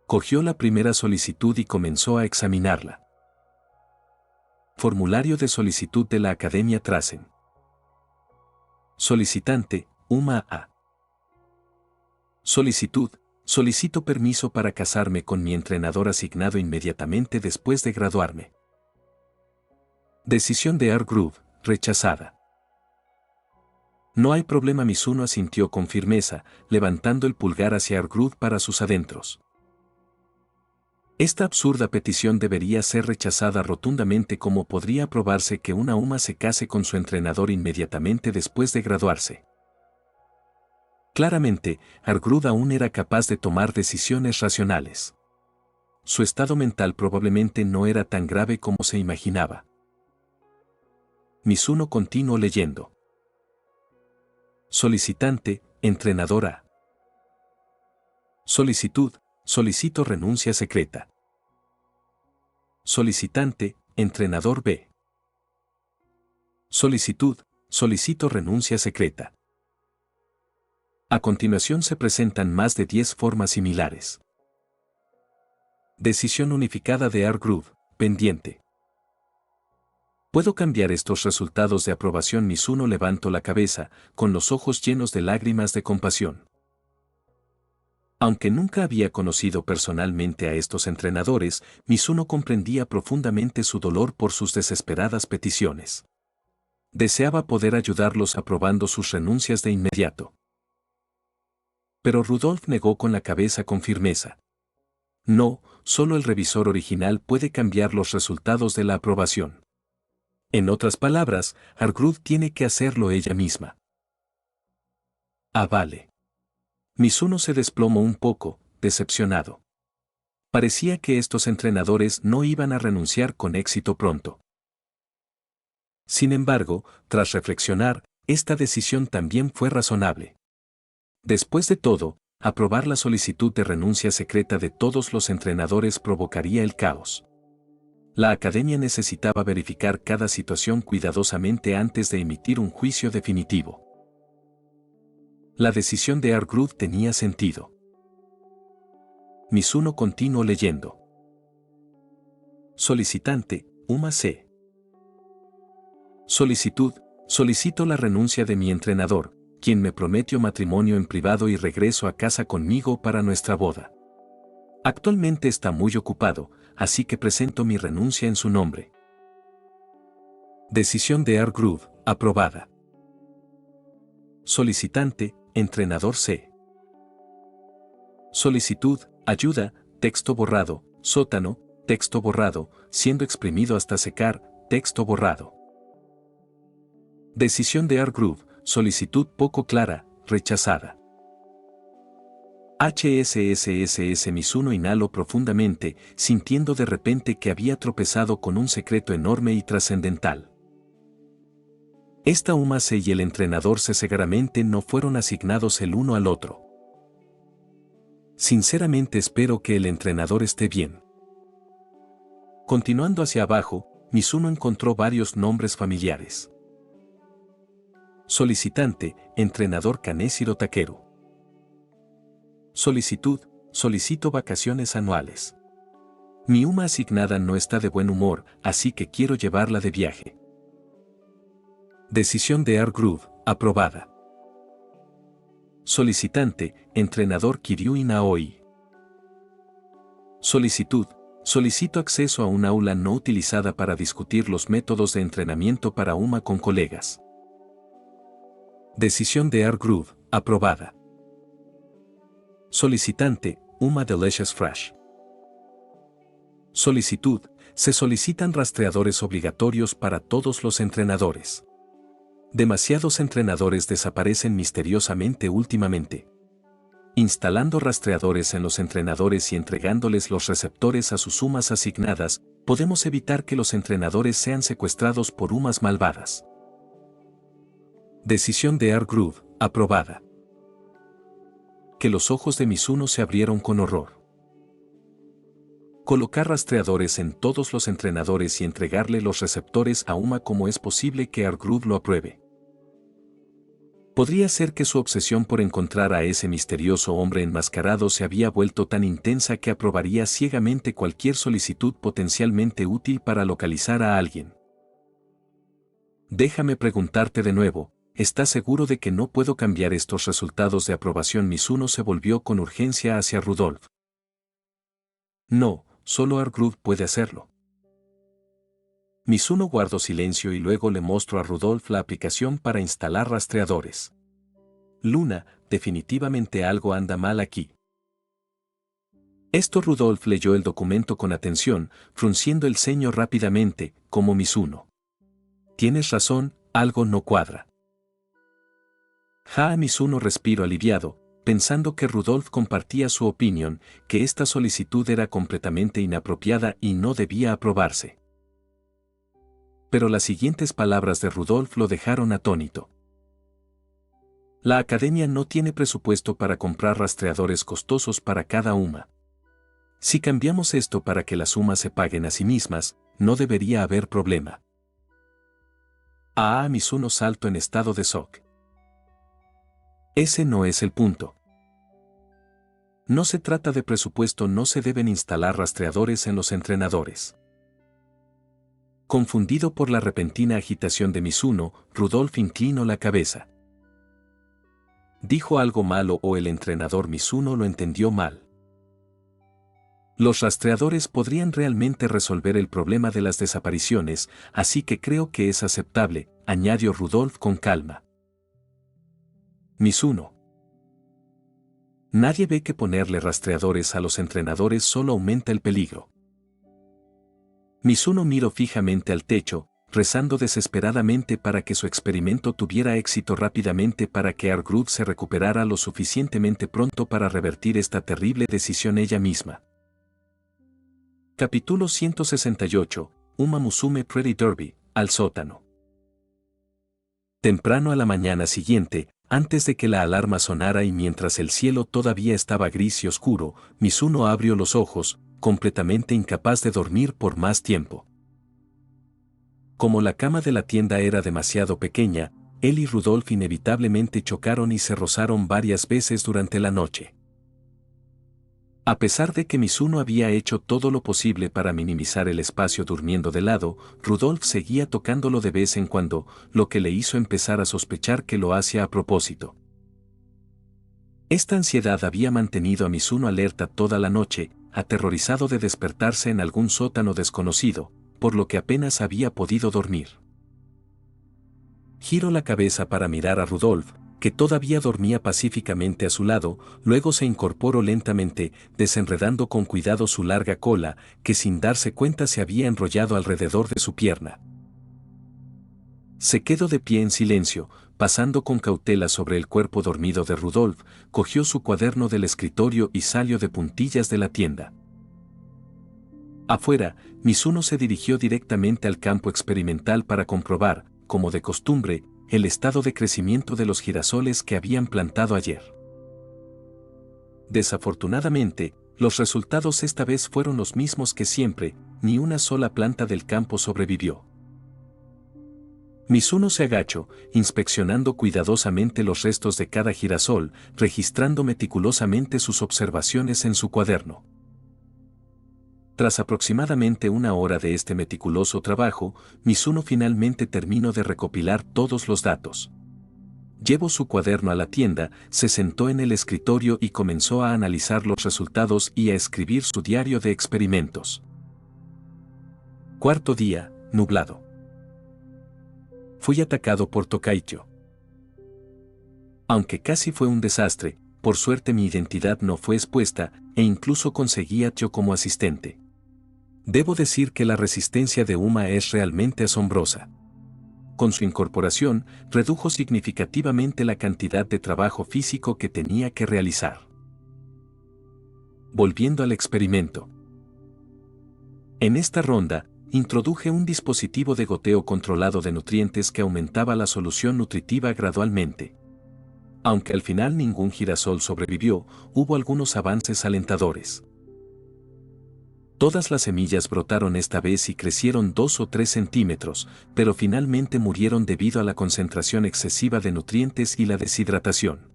Cogió la primera solicitud y comenzó a examinarla. Formulario de solicitud de la Academia Trasen. Solicitante, UMA A. Solicitud. Solicito permiso para casarme con mi entrenador asignado inmediatamente después de graduarme. Decisión de Grub, rechazada. No hay problema, Mizuno asintió con firmeza, levantando el pulgar hacia Grub para sus adentros. Esta absurda petición debería ser rechazada rotundamente. ¿Cómo podría probarse que una UMA se case con su entrenador inmediatamente después de graduarse? Claramente, Argrud aún era capaz de tomar decisiones racionales. Su estado mental probablemente no era tan grave como se imaginaba. Mizuno continuó leyendo. Solicitante, entrenador A. Solicitud, solicito renuncia secreta. Solicitante, entrenador B. Solicitud, solicito renuncia secreta. A continuación se presentan más de 10 formas similares. Decisión unificada de Argrud, pendiente. ¿Puedo cambiar estos resultados de aprobación? Mizuno levantó la cabeza, con los ojos llenos de lágrimas de compasión. Aunque nunca había conocido personalmente a estos entrenadores, Mizuno comprendía profundamente su dolor por sus desesperadas peticiones. Deseaba poder ayudarlos aprobando sus renuncias de inmediato. Pero Rudolf negó con la cabeza con firmeza. No, solo el revisor original puede cambiar los resultados de la aprobación. En otras palabras, Argrud tiene que hacerlo ella misma. Ah, vale. Mizuno se desplomó un poco, decepcionado. Parecía que estos entrenadores no iban a renunciar con éxito pronto. Sin embargo, tras reflexionar, esta decisión también fue razonable. Después de todo, aprobar la solicitud de renuncia secreta de todos los entrenadores provocaría el caos. La academia necesitaba verificar cada situación cuidadosamente antes de emitir un juicio definitivo. La decisión de Argrud tenía sentido. Mizuno continuó leyendo. Solicitante, UMA C. Solicitud, solicito la renuncia de mi entrenador, quien me prometió matrimonio en privado y regreso a casa conmigo para nuestra boda. Actualmente está muy ocupado, así que presento mi renuncia en su nombre. Decisión de Argrud, aprobada. Solicitante, entrenador C. Solicitud, ayuda, texto borrado, sótano, texto borrado, siendo exprimido hasta secar, texto borrado. Decisión de Argrud, solicitud poco clara, rechazada. HSSSS. Mizuno inhaló profundamente, sintiendo de repente que había tropezado con un secreto enorme y trascendental. Esta UMA C y el entrenador C seguramente no fueron asignados el uno al otro. Sinceramente espero que el entrenador esté bien. Continuando hacia abajo, Mizuno encontró varios nombres familiares. Solicitante, entrenador Kaneshiro Takeru. Solicitud, solicito vacaciones anuales. Mi UMA asignada no está de buen humor, así que quiero llevarla de viaje. Decisión de Argrud, aprobada. Solicitante, entrenador Kiryu Naoi. Solicitud, solicito acceso a un aula no utilizada para discutir los métodos de entrenamiento para UMA con colegas. Decisión de Argrud, aprobada. Solicitante, UMA Delicious Fresh. Solicitud, se solicitan rastreadores obligatorios para todos los entrenadores. Demasiados entrenadores desaparecen misteriosamente últimamente. Instalando rastreadores en los entrenadores y entregándoles los receptores a sus UMAs asignadas, podemos evitar que los entrenadores sean secuestrados por UMAs malvadas. Decisión de Argrud, aprobada. Que los ojos de Mizuno se abrieron con horror. Colocar rastreadores en todos los entrenadores y entregarle los receptores a UMA. ¿Cómo es posible que Argrud lo apruebe? Podría ser que su obsesión por encontrar a ese misterioso hombre enmascarado se había vuelto tan intensa que aprobaría ciegamente cualquier solicitud potencialmente útil para localizar a alguien. Déjame preguntarte de nuevo, ¿estás seguro de que no puedo cambiar estos resultados de aprobación? Mizuno se volvió con urgencia hacia Rudolf. No, solo Argrud puede hacerlo. Mizuno guardó silencio y luego le mostró a Rudolf la aplicación para instalar rastreadores. Luna, definitivamente algo anda mal aquí. Esto Rudolf leyó el documento con atención, frunciendo el ceño rápidamente, como Mizuno. Tienes razón, algo no cuadra. Mizuno respiró aliviado, pensando que Rudolf compartía su opinión, que esta solicitud era completamente inapropiada y no debía aprobarse. Pero las siguientes palabras de Rudolf lo dejaron atónito. La academia no tiene presupuesto para comprar rastreadores costosos para cada UMA. Si cambiamos esto para que las UMA se paguen a sí mismas, no debería haber problema. Mizuno saltó en estado de shock. Ese no es el punto. No se trata de presupuesto, no se deben instalar rastreadores en los entrenadores. Confundido por la repentina agitación de Mizuno, Rudolf inclinó la cabeza. ¿Dijo algo malo o el entrenador Mizuno lo entendió mal? Los rastreadores podrían realmente resolver el problema de las desapariciones, así que creo que es aceptable, añadió Rudolf con calma. Mizuno. Nadie ve que ponerle rastreadores a los entrenadores solo aumenta el peligro. Mizuno miró fijamente al techo, rezando desesperadamente para que su experimento tuviera éxito rápidamente, para que Argrud se recuperara lo suficientemente pronto para revertir esta terrible decisión ella misma. Capítulo 168, Uma Musume Pretty Derby, al sótano. Temprano a la mañana siguiente, antes de que la alarma sonara y mientras el cielo todavía estaba gris y oscuro, Mizuno abrió los ojos, completamente incapaz de dormir por más tiempo. Como la cama de la tienda era demasiado pequeña, él y Rudolf inevitablemente chocaron y se rozaron varias veces durante la noche. A pesar de que Mizuno había hecho todo lo posible para minimizar el espacio durmiendo de lado, Rudolf seguía tocándolo de vez en cuando, lo que le hizo empezar a sospechar que lo hacía a propósito. Esta ansiedad había mantenido a Mizuno alerta toda la noche, aterrorizado de despertarse en algún sótano desconocido, por lo que apenas había podido dormir. Giró la cabeza para mirar a Rudolf, que todavía dormía pacíficamente a su lado, luego se incorporó lentamente, desenredando con cuidado su larga cola, que sin darse cuenta se había enrollado alrededor de su pierna. Se quedó de pie en silencio, pasando con cautela sobre el cuerpo dormido de Rudolf, cogió su cuaderno del escritorio y salió de puntillas de la tienda. Afuera, Mizuno se dirigió directamente al campo experimental para comprobar, como de costumbre, el estado de crecimiento de los girasoles que habían plantado ayer. Desafortunadamente, los resultados esta vez fueron los mismos que siempre, ni una sola planta del campo sobrevivió. Mizuno se agachó, inspeccionando cuidadosamente los restos de cada girasol, registrando meticulosamente sus observaciones en su cuaderno. Tras aproximadamente una hora de este meticuloso trabajo, Mizuno finalmente terminó de recopilar todos los datos. Llevó su cuaderno a la tienda, se sentó en el escritorio y comenzó a analizar los resultados y a escribir su diario de experimentos. Cuarto día, nublado. Fui atacado por Tokaicho. Aunque casi fue un desastre, por suerte mi identidad no fue expuesta, e incluso conseguí a Tio como asistente. Debo decir que la resistencia de Uma es realmente asombrosa. Con su incorporación, redujo significativamente la cantidad de trabajo físico que tenía que realizar. Volviendo al experimento. En esta ronda, introduje un dispositivo de goteo controlado de nutrientes que aumentaba la solución nutritiva gradualmente. Aunque al final ningún girasol sobrevivió, hubo algunos avances alentadores. Todas las semillas brotaron esta vez y crecieron 2 o 3 centímetros, pero finalmente murieron debido a la concentración excesiva de nutrientes y la deshidratación.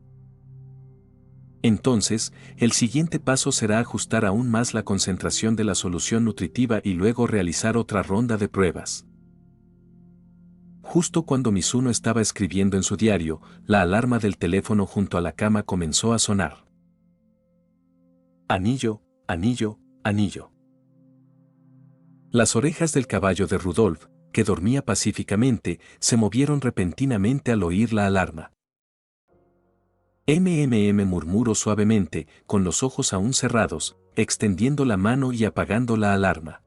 Entonces, el siguiente paso será ajustar aún más la concentración de la solución nutritiva y luego realizar otra ronda de pruebas. Justo cuando Mizuno estaba escribiendo en su diario, la alarma del teléfono junto a la cama comenzó a sonar. Anillo, anillo, anillo. Las orejas del caballo de Rudolf, que dormía pacíficamente, se movieron repentinamente al oír la alarma. Murmuró suavemente, con los ojos aún cerrados, extendiendo la mano y apagando la alarma.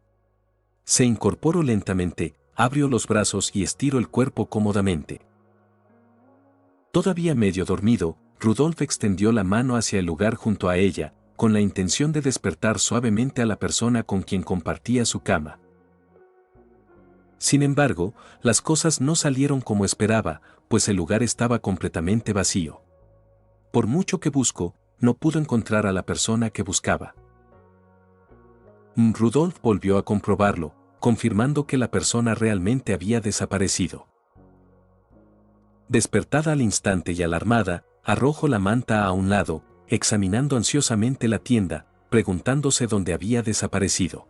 Se incorporó lentamente, abrió los brazos y estiró el cuerpo cómodamente. Todavía medio dormido, Rudolf extendió la mano hacia el lugar junto a ella, con la intención de despertar suavemente a la persona con quien compartía su cama. Sin embargo, las cosas no salieron como esperaba, pues el lugar estaba completamente vacío. Por mucho que buscó, no pudo encontrar a la persona que buscaba. Rudolf volvió a comprobarlo, confirmando que la persona realmente había desaparecido. Despertada al instante y alarmada, arrojó la manta a un lado, examinando ansiosamente la tienda, preguntándose dónde había desaparecido.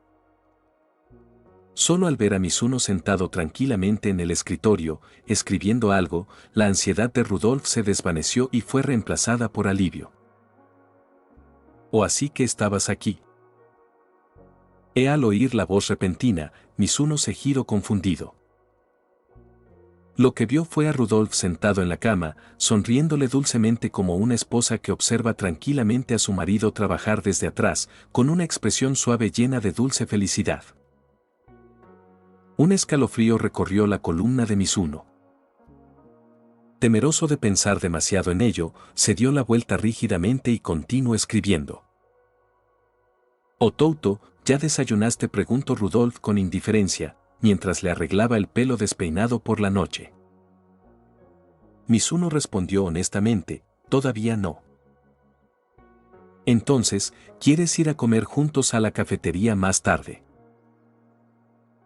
Solo al ver a Mizuno sentado tranquilamente en el escritorio, escribiendo algo, la ansiedad de Rudolf se desvaneció y fue reemplazada por alivio. «¿O así que estabas aquí?» Al oír la voz repentina, Mizuno se giró confundido. Lo que vio fue a Rudolf sentado en la cama, sonriéndole dulcemente como una esposa que observa tranquilamente a su marido trabajar desde atrás, con una expresión suave llena de dulce felicidad. Un escalofrío recorrió la columna de Mizuno. Temeroso de pensar demasiado en ello, se dio la vuelta rígidamente y continuó escribiendo. «Otouto, ¿ya desayunaste?», preguntó Rudolf con indiferencia, mientras le arreglaba el pelo despeinado por la noche. Mizuno respondió honestamente, «Todavía no». «Entonces, ¿quieres ir a comer juntos a la cafetería más tarde?»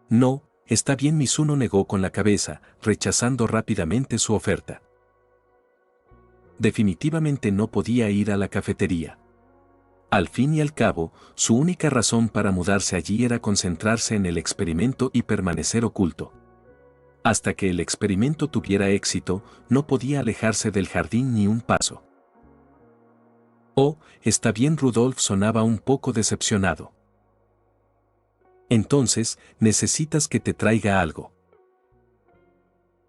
«No, está bien», Mizuno negó con la cabeza, rechazando rápidamente su oferta. Definitivamente no podía ir a la cafetería. Al fin y al cabo, su única razón para mudarse allí era concentrarse en el experimento y permanecer oculto. Hasta que el experimento tuviera éxito, no podía alejarse del jardín ni un paso. «Oh, está bien», Rudolf sonaba un poco decepcionado. «Entonces, necesitas que te traiga algo».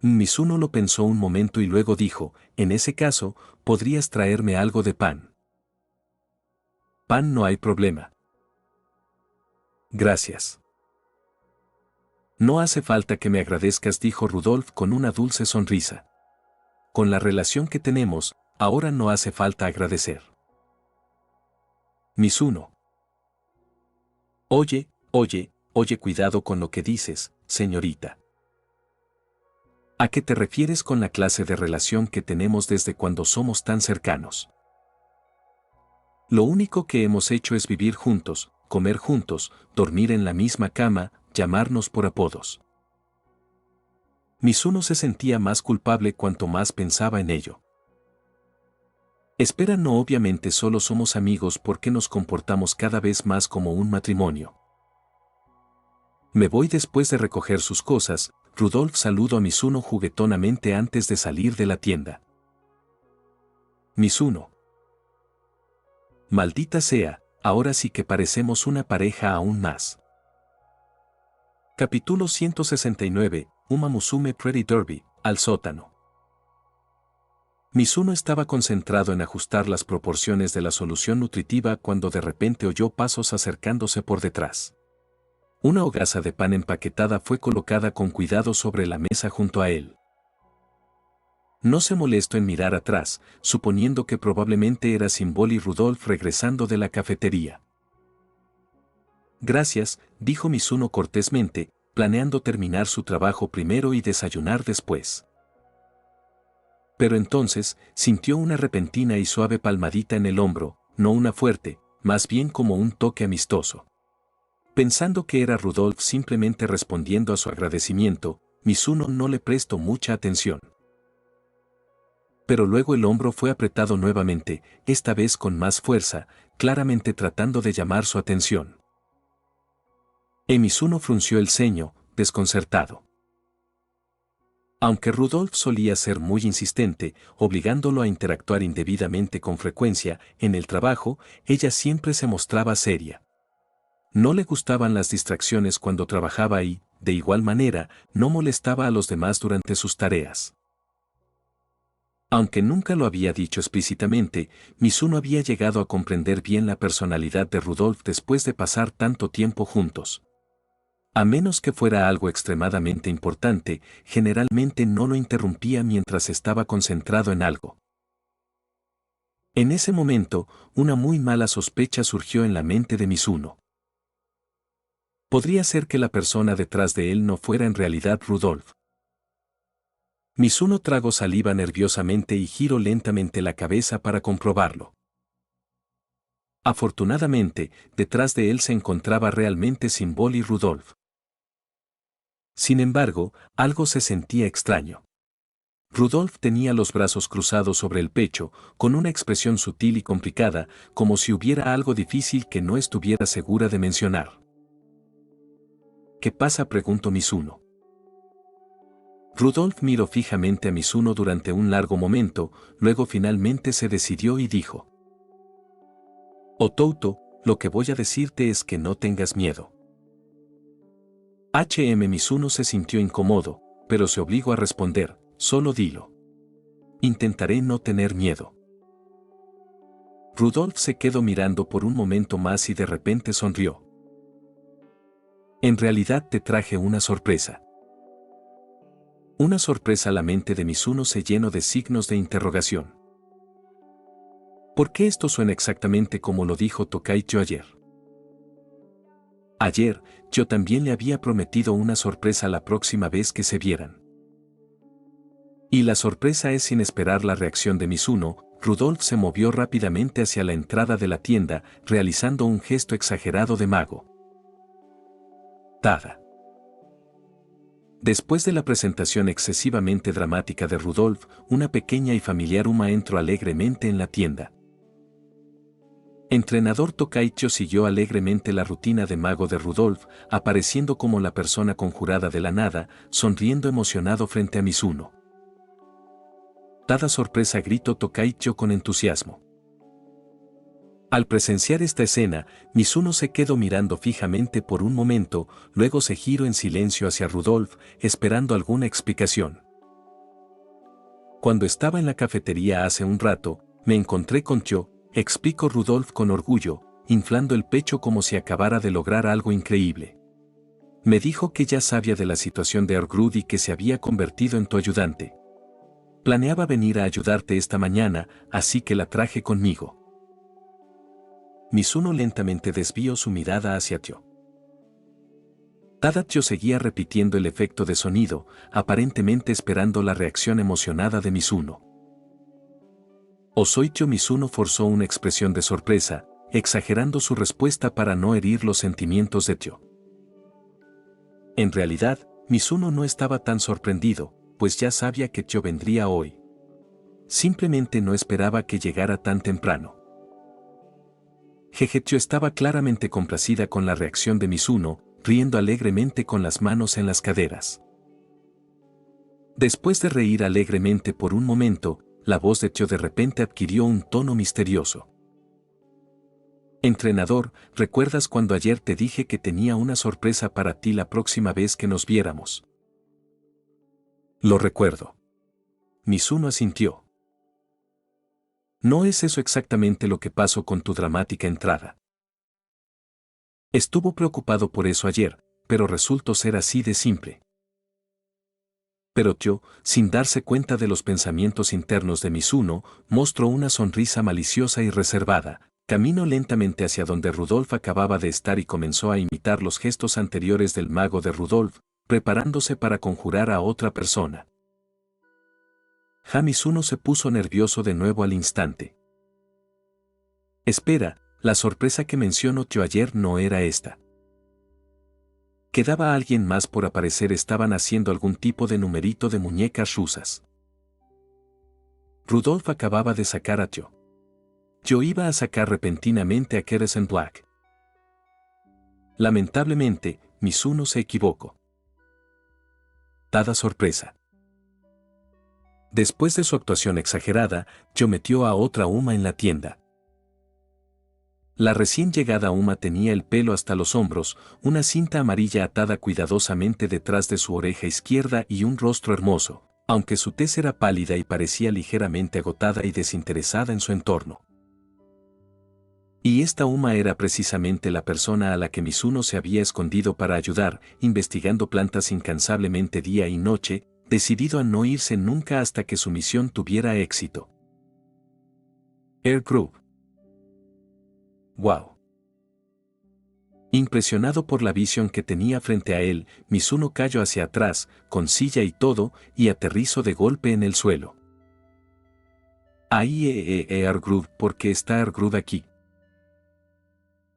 Mizuno lo pensó un momento y luego dijo, «En ese caso, podrías traerme algo de pan». «Pan, no hay problema». «Gracias». «No hace falta que me agradezcas», dijo Rudolf con una dulce sonrisa. «Con la relación que tenemos, ahora no hace falta agradecer». Mizuno. Oye, cuidado con lo que dices, señorita». «¿A qué te refieres con la clase de relación que tenemos desde cuando somos tan cercanos?» «Lo único que hemos hecho es vivir juntos, comer juntos, dormir en la misma cama, llamarnos por apodos». Mizuno se sentía más culpable cuanto más pensaba en ello. «Espera, no, obviamente solo somos amigos porque nos comportamos cada vez más como un matrimonio». «Me voy después de recoger sus cosas», Rudolf saludó a Mizuno juguetonamente antes de salir de la tienda. Mizuno. «Maldita sea, ahora sí que parecemos una pareja aún más». Capítulo 169, Uma Musume Pretty Derby, al sótano. Mizuno estaba concentrado en ajustar las proporciones de la solución nutritiva cuando de repente oyó pasos acercándose por detrás. Una hogaza de pan empaquetada fue colocada con cuidado sobre la mesa junto a él. No se molestó en mirar atrás, suponiendo que probablemente era Symbol y Rudolf regresando de la cafetería. «Gracias», dijo Mizuno cortésmente, planeando terminar su trabajo primero y desayunar después. Pero entonces, sintió una repentina y suave palmadita en el hombro, no una fuerte, más bien como un toque amistoso. Pensando que era Rudolf simplemente respondiendo a su agradecimiento, Mizuno no le prestó mucha atención. Pero luego el hombro fue apretado nuevamente, esta vez con más fuerza, claramente tratando de llamar su atención. Mizuno frunció el ceño, desconcertado. Aunque Rudolf solía ser muy insistente, obligándolo a interactuar indebidamente con frecuencia, en el trabajo, ella siempre se mostraba seria. No le gustaban las distracciones cuando trabajaba y, de igual manera, no molestaba a los demás durante sus tareas. Aunque nunca lo había dicho explícitamente, Mizuno había llegado a comprender bien la personalidad de Rudolf después de pasar tanto tiempo juntos. A menos que fuera algo extremadamente importante, generalmente no lo interrumpía mientras estaba concentrado en algo. En ese momento, una muy mala sospecha surgió en la mente de Mizuno. Podría ser que la persona detrás de él no fuera en realidad Rudolf. Mizuno tragó saliva nerviosamente y giró lentamente la cabeza para comprobarlo. Afortunadamente, detrás de él se encontraba realmente Symbol y Rudolf. Sin embargo, algo se sentía extraño. Rudolf tenía los brazos cruzados sobre el pecho, con una expresión sutil y complicada, como si hubiera algo difícil que no estuviera segura de mencionar. ¿Qué pasa?, preguntó Mizuno. Rudolf miró fijamente a Mizuno durante un largo momento, luego finalmente se decidió y dijo: Otouto, lo que voy a decirte es que no tengas miedo. Mizuno se sintió incómodo, pero se obligó a responder: solo dilo. Intentaré no tener miedo. Rudolf se quedó mirando por un momento más y de repente sonrió. En realidad te traje una sorpresa. Una sorpresa. La mente de Mizuno se llenó de signos de interrogación. ¿Por qué esto suena exactamente como lo dijo Tokaicho ayer? Ayer, yo también le había prometido una sorpresa la próxima vez que se vieran. Y la sorpresa es. Sin esperar la reacción de Mizuno, Rudolf se movió rápidamente hacia la entrada de la tienda, realizando un gesto exagerado de mago. Tada. Después de la presentación excesivamente dramática de Rudolf, una pequeña y familiar Uma entró alegremente en la tienda. Entrenador Tokaicho siguió alegremente la rutina de mago de Rudolf, apareciendo como la persona conjurada de la nada, sonriendo emocionado frente a Mizuno. Tada sorpresa, gritó Tokaicho con entusiasmo. Al presenciar esta escena, Mizuno se quedó mirando fijamente por un momento, luego se giró en silencio hacia Rudolf, esperando alguna explicación. Cuando estaba en la cafetería hace un rato, me encontré con Tyo, explicó Rudolf con orgullo, inflando el pecho como si acabara de lograr algo increíble. Me dijo que ya sabía de la situación de Orgrud y que se había convertido en tu ayudante. Planeaba venir a ayudarte esta mañana, así que la traje conmigo. Mizuno lentamente desvió su mirada hacia Tyo. Tyo seguía repitiendo el efecto de sonido, aparentemente esperando la reacción emocionada de Mizuno. Osoityo. Mizuno forzó una expresión de sorpresa, exagerando su respuesta para no herir los sentimientos de Tyo. En realidad, Mizuno no estaba tan sorprendido, pues ya sabía que Tyo vendría hoy. Simplemente no esperaba que llegara tan temprano. Tyo estaba claramente complacida con la reacción de Mizuno, riendo alegremente con las manos en las caderas. Después de reír alegremente por un momento, la voz de Tyo de repente adquirió un tono misterioso. Entrenador, ¿recuerdas cuando ayer te dije que tenía una sorpresa para ti la próxima vez que nos viéramos? Lo recuerdo. Mizuno asintió. ¿No es eso exactamente lo que pasó con tu dramática entrada? Estuvo preocupado por eso ayer, pero resultó ser así de simple. Pero Tyo, sin darse cuenta de los pensamientos internos de Mizuno, mostró una sonrisa maliciosa y reservada, caminó lentamente hacia donde Rudolf acababa de estar y comenzó a imitar los gestos anteriores del mago de Rudolf, preparándose para conjurar a otra persona. Mizuno se puso nervioso de nuevo al instante. Espera, la sorpresa que mencionó Tyo ayer no era esta. Quedaba alguien más por aparecer. Estaban haciendo algún tipo de numerito de muñecas rusas. Rudolf acababa de sacar a Tyo. Yo iba a sacar repentinamente a Keresan Black. Lamentablemente, Mizuno se equivocó. Dada sorpresa. Después de su actuación exagerada, Tyo metió a otra Uma en la tienda. La recién llegada Uma tenía el pelo hasta los hombros, una cinta amarilla atada cuidadosamente detrás de su oreja izquierda y un rostro hermoso, aunque su tez era pálida y parecía ligeramente agotada y desinteresada en su entorno. Y esta Uma era precisamente la persona a la que Mizuno se había escondido para ayudar, investigando plantas incansablemente día y noche, decidido a no irse nunca hasta que su misión tuviera éxito. Air Group. ¡Wow! Impresionado por la visión que tenía frente a él, Mizuno cayó hacia atrás, con silla y todo, y aterrizó de golpe en el suelo. Ahí Air Group, ¿por qué está Air Group aquí?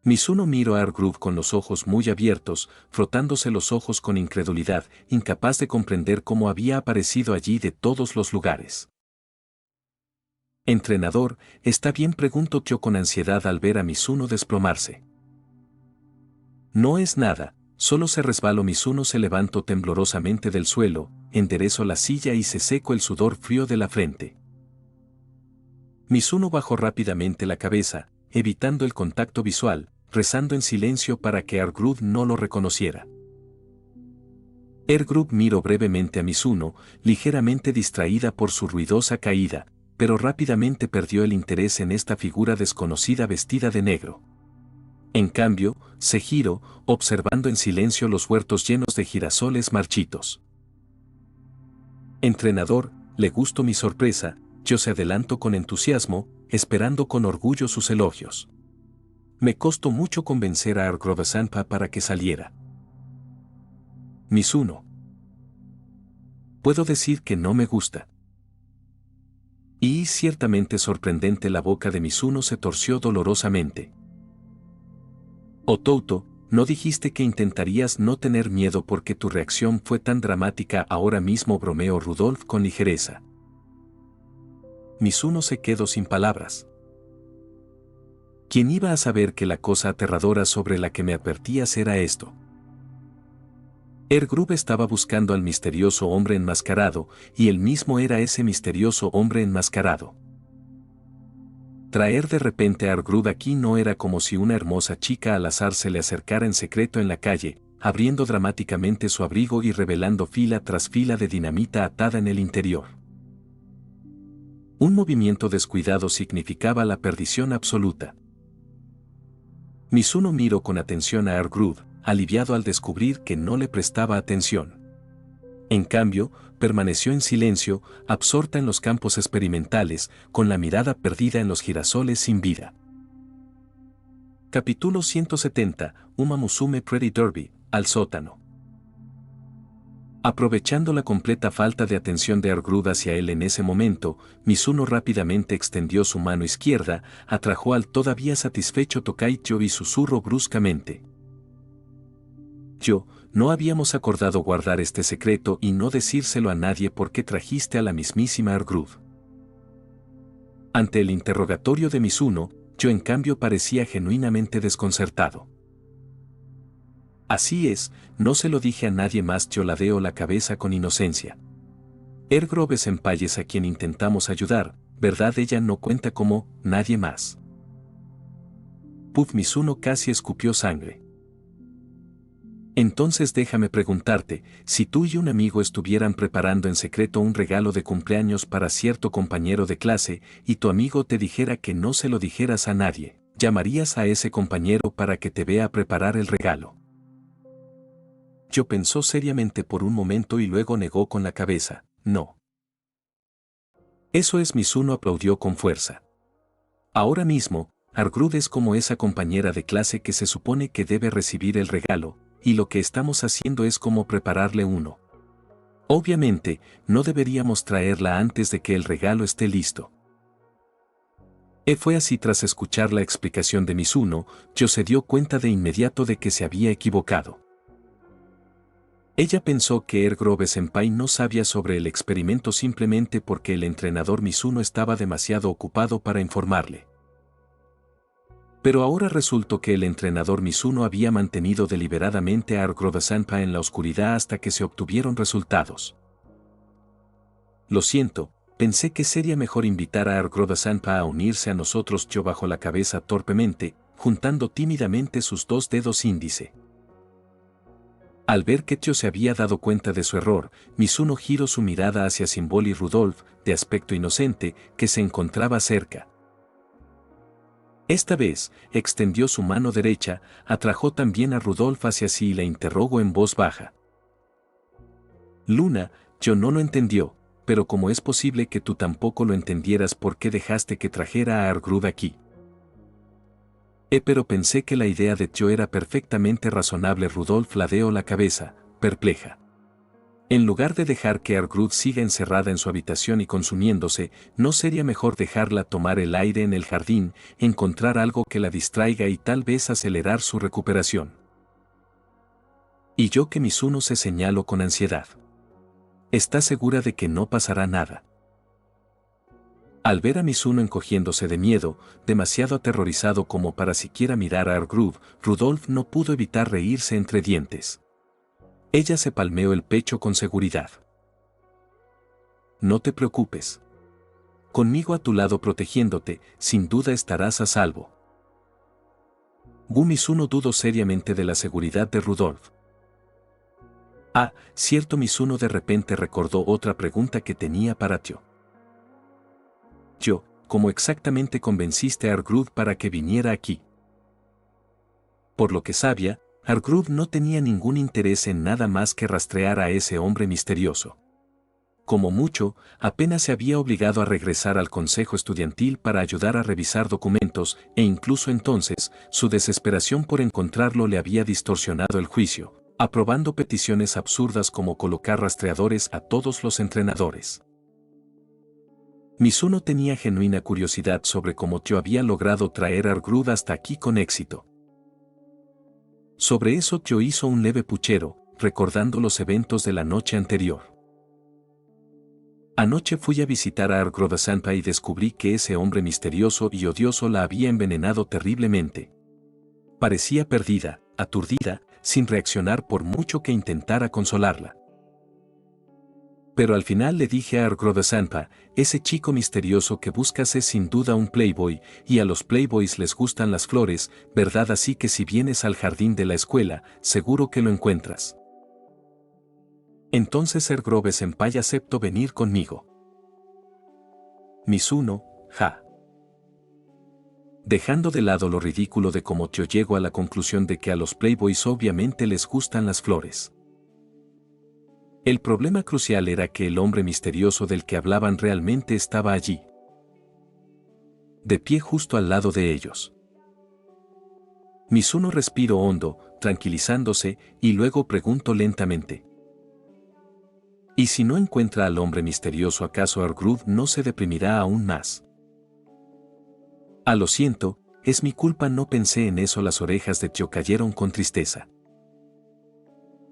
Mizuno miró a Air Group con los ojos muy abiertos, frotándose los ojos con incredulidad, incapaz de comprender cómo había aparecido allí de todos los lugares. Entrenador, ¿está bien?, preguntó yo con ansiedad al ver a Mizuno desplomarse. No es nada, solo se resbaló. Mizuno se levantó temblorosamente del suelo, enderezó la silla y se secó el sudor frío de la frente. Mizuno bajó rápidamente la cabeza, evitando el contacto visual, rezando en silencio para que Air Group no lo reconociera. Air Group miró brevemente a Mizuno, ligeramente distraída por su ruidosa caída, pero rápidamente perdió el interés en esta figura desconocida vestida de negro. En cambio, se giró, observando en silencio los huertos llenos de girasoles marchitos. Entrenador, le gustó mi sorpresa, yo se adelantó con entusiasmo, esperando con orgullo sus elogios. Me costó mucho convencer a Air Group-sanpa para que saliera. Mizuno. Puedo decir que no me gusta. Y ciertamente sorprendente, la boca de Mizuno se torció dolorosamente. Otouto, ¿no dijiste que intentarías no tener miedo porque tu reacción fue tan dramática ahora mismo?, bromeó Rudolf con ligereza. Mizuno se quedó sin palabras. ¿Quién iba a saber que la cosa aterradora sobre la que me advertías era esto? Air Group estaba buscando al misterioso hombre enmascarado, y él mismo era ese misterioso hombre enmascarado. Traer de repente a Air Group aquí no era como si una hermosa chica al azar se le acercara en secreto en la calle, abriendo dramáticamente su abrigo y revelando fila tras fila de dinamita atada en el interior. Un movimiento descuidado significaba la perdición absoluta. Mizuno miró con atención a Air Group, aliviado al descubrir que no le prestaba atención. En cambio, permaneció en silencio, absorta en los campos experimentales, con la mirada perdida en los girasoles sin vida. Capítulo 170, Uma Musume Pretty Derby, al sótano. Aprovechando la completa falta de atención de Air Group hacia él en ese momento, Mizuno rápidamente extendió su mano izquierda, atrajo al todavía satisfecho Tokaicho y susurró bruscamente. No habíamos acordado guardar este secreto y no decírselo a nadie porque trajiste a la mismísima Air Group. Ante el interrogatorio de Mizuno, yo en cambio parecía genuinamente desconcertado. Así es, no se lo dije a nadie más. Yo ladeó la cabeza con inocencia. Air Group senpai es a quien intentamos ayudar, ¿verdad? Ella no cuenta como nadie más. Puff, Mizuno casi escupió sangre. Entonces déjame preguntarte, si tú y un amigo estuvieran preparando en secreto un regalo de cumpleaños para cierto compañero de clase y tu amigo te dijera que no se lo dijeras a nadie, ¿llamarías a ese compañero para que te vea preparar el regalo? Yo pensó seriamente por un momento y luego negó con la cabeza, no. Eso es. Mizuno aplaudió con fuerza. Ahora mismo, Air Group es como esa compañera de clase que se supone que debe recibir el regalo, y lo que estamos haciendo es como prepararle uno. Obviamente, no deberíamos traerla antes de que el regalo esté listo. Fue así. Tras escuchar la explicación de Mizuno, yo se dio cuenta de inmediato de que se había equivocado. Ella pensó que Air Group senpai no sabía sobre el experimento simplemente porque el entrenador Mizuno estaba demasiado ocupado para informarle. Pero ahora resultó que el entrenador Mizuno había mantenido deliberadamente a Air Group-sanpa en la oscuridad hasta que se obtuvieron resultados. Lo siento, pensé que sería mejor invitar a Air Group-sanpa a unirse a nosotros. Yo bajó la cabeza torpemente, juntando tímidamente sus dos dedos índice. Al ver que Tio se había dado cuenta de su error, Mizuno giró su mirada hacia Symbol y Rudolf, de aspecto inocente, que se encontraba cerca. Esta vez, extendió su mano derecha, atrajo también a Rudolf hacia sí y la interrogó en voz baja. Luna, yo no lo entendió, pero como es posible que tú tampoco lo entendieras, ¿por qué dejaste que trajera a Argrud aquí? Pero pensé que la idea de Tio era perfectamente razonable. Rudolf ladeó la cabeza, perpleja. En lugar de dejar que Argrud siga encerrada en su habitación y consumiéndose, ¿no sería mejor dejarla tomar el aire en el jardín, encontrar algo que la distraiga y tal vez acelerar su recuperación? Y yo que Mizuno se señaló con ansiedad. ¿Está segura de que no pasará nada? Al ver a Mizuno encogiéndose de miedo, demasiado aterrorizado como para siquiera mirar a Argrud, Rudolf no pudo evitar reírse entre dientes. Ella se palmeó el pecho con seguridad. No te preocupes. Conmigo a tu lado protegiéndote, sin duda estarás a salvo. Mizuno dudó seriamente de la seguridad de Rudolf. Ah, cierto. Mizuno de repente recordó otra pregunta que tenía para Tio. ¿Cómo exactamente convenciste a Argrud para que viniera aquí? Por lo que sabía, Argrud no tenía ningún interés en nada más que rastrear a ese hombre misterioso. Como mucho, apenas se había obligado a regresar al consejo estudiantil para ayudar a revisar documentos, e incluso entonces, su desesperación por encontrarlo le había distorsionado el juicio, aprobando peticiones absurdas como colocar rastreadores a todos los entrenadores. Mizuno tenía genuina curiosidad sobre cómo Tio había logrado traer a Argrud hasta aquí con éxito. Sobre eso Tio hizo un leve puchero, recordando los eventos de la noche anterior. Anoche fui a visitar a Argrud-senpai y descubrí que ese hombre misterioso y odioso la había envenenado terriblemente. Parecía perdida, aturdida, sin reaccionar por mucho que intentara consolarla. Pero al final le dije a Argrud-senpai, ese chico misterioso que buscas es sin duda un playboy, y a los playboys les gustan las flores, ¿verdad? Así que si vienes al jardín de la escuela, seguro que lo encuentras. Entonces Argrud-senpai aceptó venir conmigo. Mizuno, ja. Dejando de lado lo ridículo de cómo Tio llegó a la conclusión de que a los playboys obviamente les gustan las flores. El problema crucial era que el hombre misterioso del que hablaban realmente estaba allí, de pie justo al lado de ellos. Mizuno respiró hondo, tranquilizándose, y luego preguntó lentamente. ¿Y si no encuentra al hombre misterioso, acaso Argrud no se deprimirá aún más? Lo siento, es mi culpa, no pensé en eso. Las orejas de Tio cayeron con tristeza.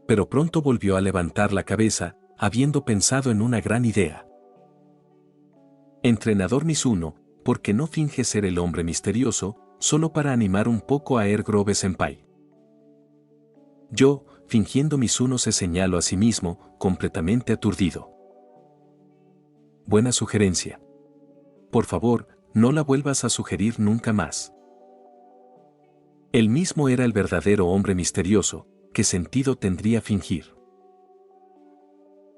Pero pronto volvió a levantar la cabeza, habiendo pensado en una gran idea. Entrenador Mizuno, ¿por qué no finge ser el hombre misterioso, solo para animar un poco a Argrud-senpai? Fingiendo. Mizuno se señaló a sí mismo, completamente aturdido. Buena sugerencia. Por favor, no la vuelvas a sugerir nunca más. Él mismo era el verdadero hombre misterioso. ¿Qué sentido tendría fingir?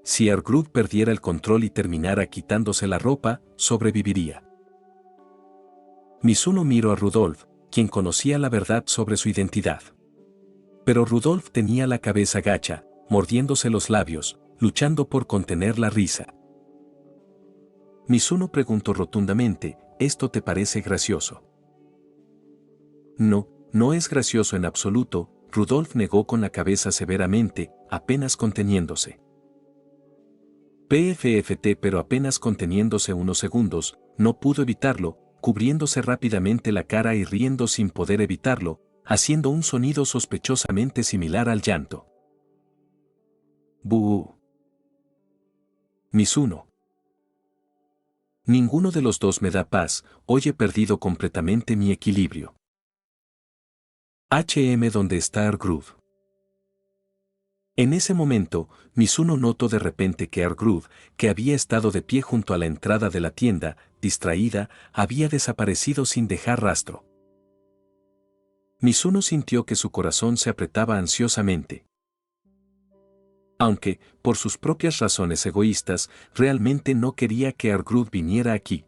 Si Argrud perdiera el control y terminara quitándose la ropa, sobreviviría. Mizuno miró a Rudolf, quien conocía la verdad sobre su identidad. Pero Rudolf tenía la cabeza gacha, mordiéndose los labios, luchando por contener la risa. Mizuno preguntó rotundamente, ¿esto te parece gracioso? No, no es gracioso en absoluto. Rudolf negó con la cabeza severamente, apenas conteniéndose. PFFT, pero apenas conteniéndose unos segundos, no pudo evitarlo, cubriéndose rápidamente la cara y riendo sin poder evitarlo, haciendo un sonido sospechosamente similar al llanto. ¡Bú! Mizuno. Ninguno de los dos me da paz, hoy he perdido completamente mi equilibrio. ¿Dónde está Argrud? En ese momento, Mizuno notó de repente que Argrud, que había estado de pie junto a la entrada de la tienda, distraída, había desaparecido sin dejar rastro. Mizuno sintió que su corazón se apretaba ansiosamente. Aunque, por sus propias razones egoístas, realmente no quería que Argrud viniera aquí.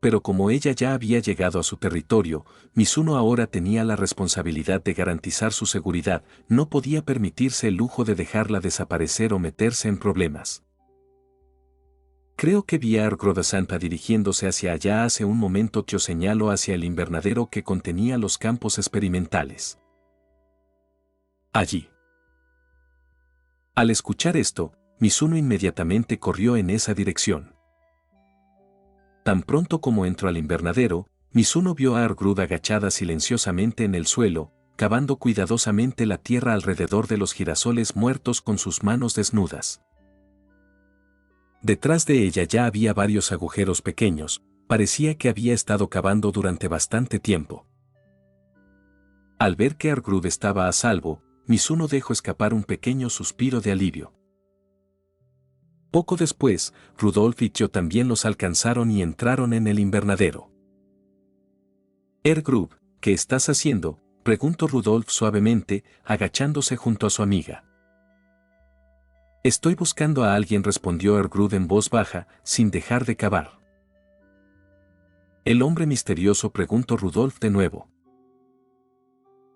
Pero como ella ya había llegado a su territorio, Mizuno ahora tenía la responsabilidad de garantizar su seguridad, no podía permitirse el lujo de dejarla desaparecer o meterse en problemas. Creo que vi a Argrodasanta dirigiéndose hacia allá hace un momento. Yo señaló hacia el invernadero que contenía los campos experimentales. Allí. Al escuchar esto, Mizuno inmediatamente corrió en esa dirección. Tan pronto como entró al invernadero, Mizuno vio a Argrud agachada silenciosamente en el suelo, cavando cuidadosamente la tierra alrededor de los girasoles muertos con sus manos desnudas. Detrás de ella ya había varios agujeros pequeños, parecía que había estado cavando durante bastante tiempo. Al ver que Argrud estaba a salvo, Mizuno dejó escapar un pequeño suspiro de alivio. Poco después, Rudolf y Tio también los alcanzaron y entraron en el invernadero. Argrud, ¿qué estás haciendo?, preguntó Rudolf suavemente, agachándose junto a su amiga. Estoy buscando a alguien, respondió Argrud en voz baja, sin dejar de cavar. ¿El hombre misterioso?, preguntó Rudolf de nuevo.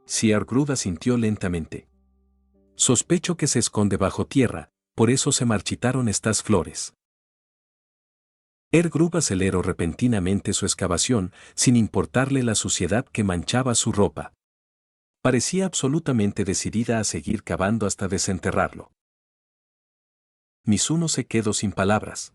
Sí, Argrud asintió lentamente. Sospecho que se esconde bajo tierra, por eso se marchitaron estas flores. Argrud aceleró repentinamente su excavación, sin importarle la suciedad que manchaba su ropa. Parecía absolutamente decidida a seguir cavando hasta desenterrarlo. Mizuno se quedó sin palabras.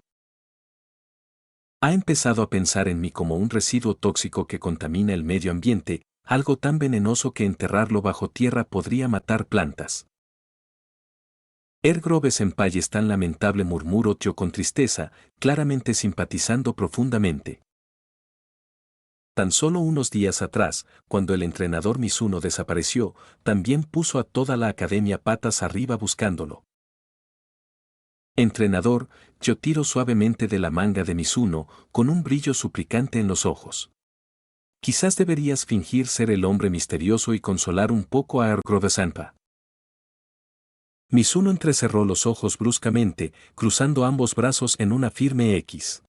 Ha empezado a pensar en mí como un residuo tóxico que contamina el medio ambiente, algo tan venenoso que enterrarlo bajo tierra podría matar plantas. Senpai es tan lamentable, murmuró Tio con tristeza, claramente simpatizando profundamente. Tan solo unos días atrás, cuando el entrenador Mizuno desapareció, también puso a toda la academia patas arriba buscándolo. Entrenador, yo tiró suavemente de la manga de Mizuno, con un brillo suplicante en los ojos. Quizás deberías fingir ser el hombre misterioso y consolar un poco a Argrodesanta. Mizuno entrecerró los ojos bruscamente, cruzando ambos brazos en una firme X.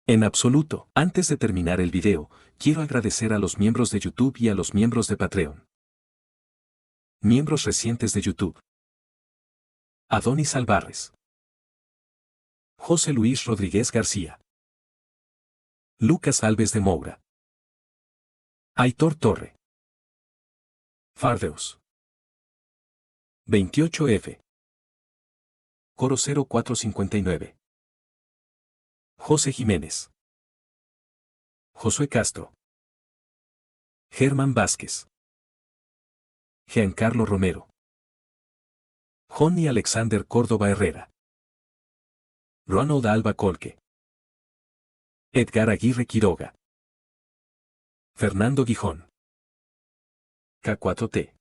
En absoluto, antes de terminar el video, quiero agradecer a los miembros de YouTube y a los miembros de Patreon. Miembros recientes de YouTube. Adonis Alvarez. José Luis Rodríguez García. Lucas Alves de Moura. Aitor Torre. Fardeus. 28F. Coro 0459. José Jiménez. Josué Castro. Germán Vázquez. Giancarlo Romero. Johnny Alexander Córdoba Herrera. Ronald Alba Colque. Edgar Aguirre Quiroga. Fernando Gijón. K4T.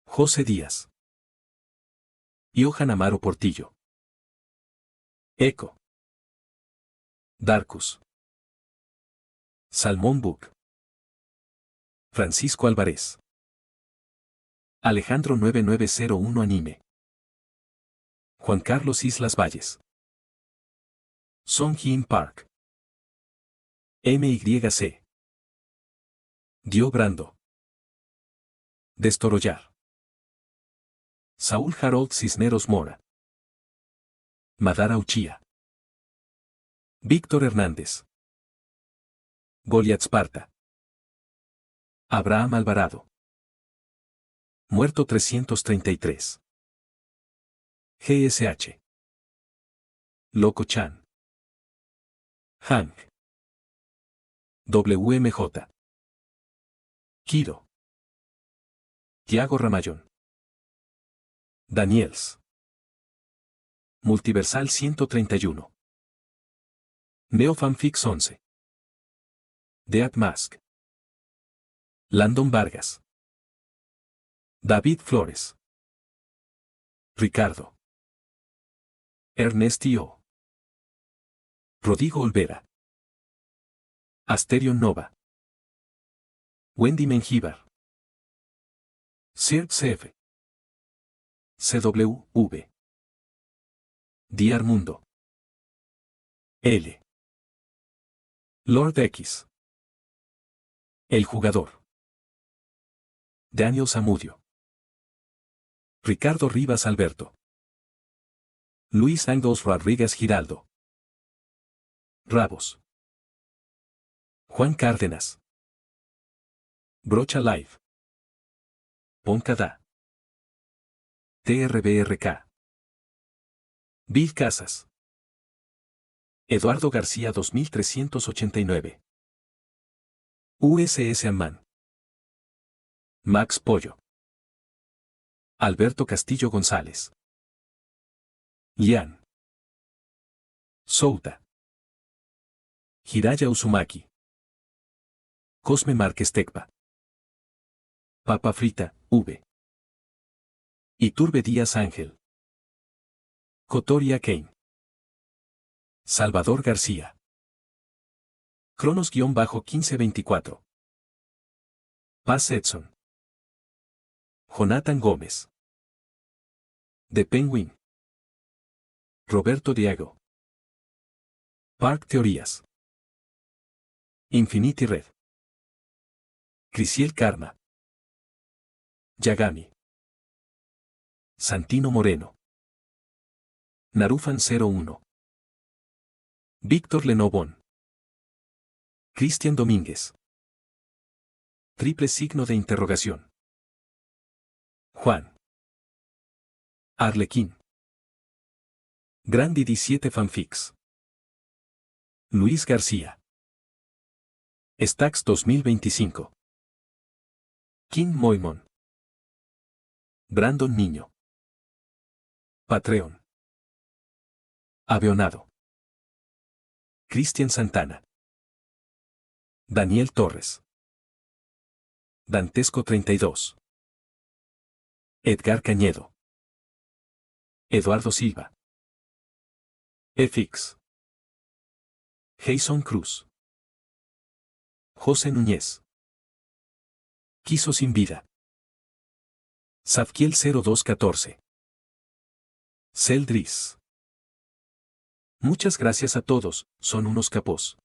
José Díaz. Johan Amaro Portillo. Eco. Darkus. Salmón Book. Francisco Álvarez. Alejandro 9901 Anime. Juan Carlos Islas Valles. Song Hyun Park. MYC. Dio Brando. Destorollar. Saúl Harold Cisneros Mora. Madara Uchía. Víctor Hernández. Goliat Sparta. Abraham Alvarado. Muerto 333. GSH. Loco Chan. Hank. WMJ. Kiro. Tiago Ramayón. Daniels. Multiversal 131. Neofanfix 11. Dead Mask. Landon Vargas. David Flores. Ricardo. Ernestio. Rodrigo Olvera. Asterion Nova. Wendy Mengíbar. Sir CF. CW. Diar Mundo. L. Lord X. El jugador. Daniel Zamudio. Ricardo Rivas Alberto. Luis Angos Rodríguez Giraldo. Rabos. Juan Cárdenas. Brocha Live. Poncada. TRBRK. Bill Casas. Eduardo García 2389. USS Amman. Max Pollo. Alberto Castillo González. Lian. Souta. Hiraya Uzumaki. Cosme Márquez Tecpa. Papa Frita, V. Iturbe Díaz Ángel. Cotoria Kane. Salvador García. Cronos-1524. Paz Edson. Jonathan Gómez. The Penguin. Roberto Diego. Park Teorías. Infinity Red. Crisiel Karma. Yagami. Santino Moreno. Narufan 01. Víctor Lenovón. Cristian Domínguez. Triple signo de interrogación. Juan. Arlequín. Grandi 17 Fanfics. Luis García. Stax 2025. King Moimon. Brandon Niño. Patreon. Avionado. Cristian Santana. Daniel Torres. Dantesco 32. Edgar Cañedo. Eduardo Silva. FX. Jason Cruz. José Núñez. Quiso sin vida. Safkiel 0214. Celdris. Muchas gracias a todos, son unos capos.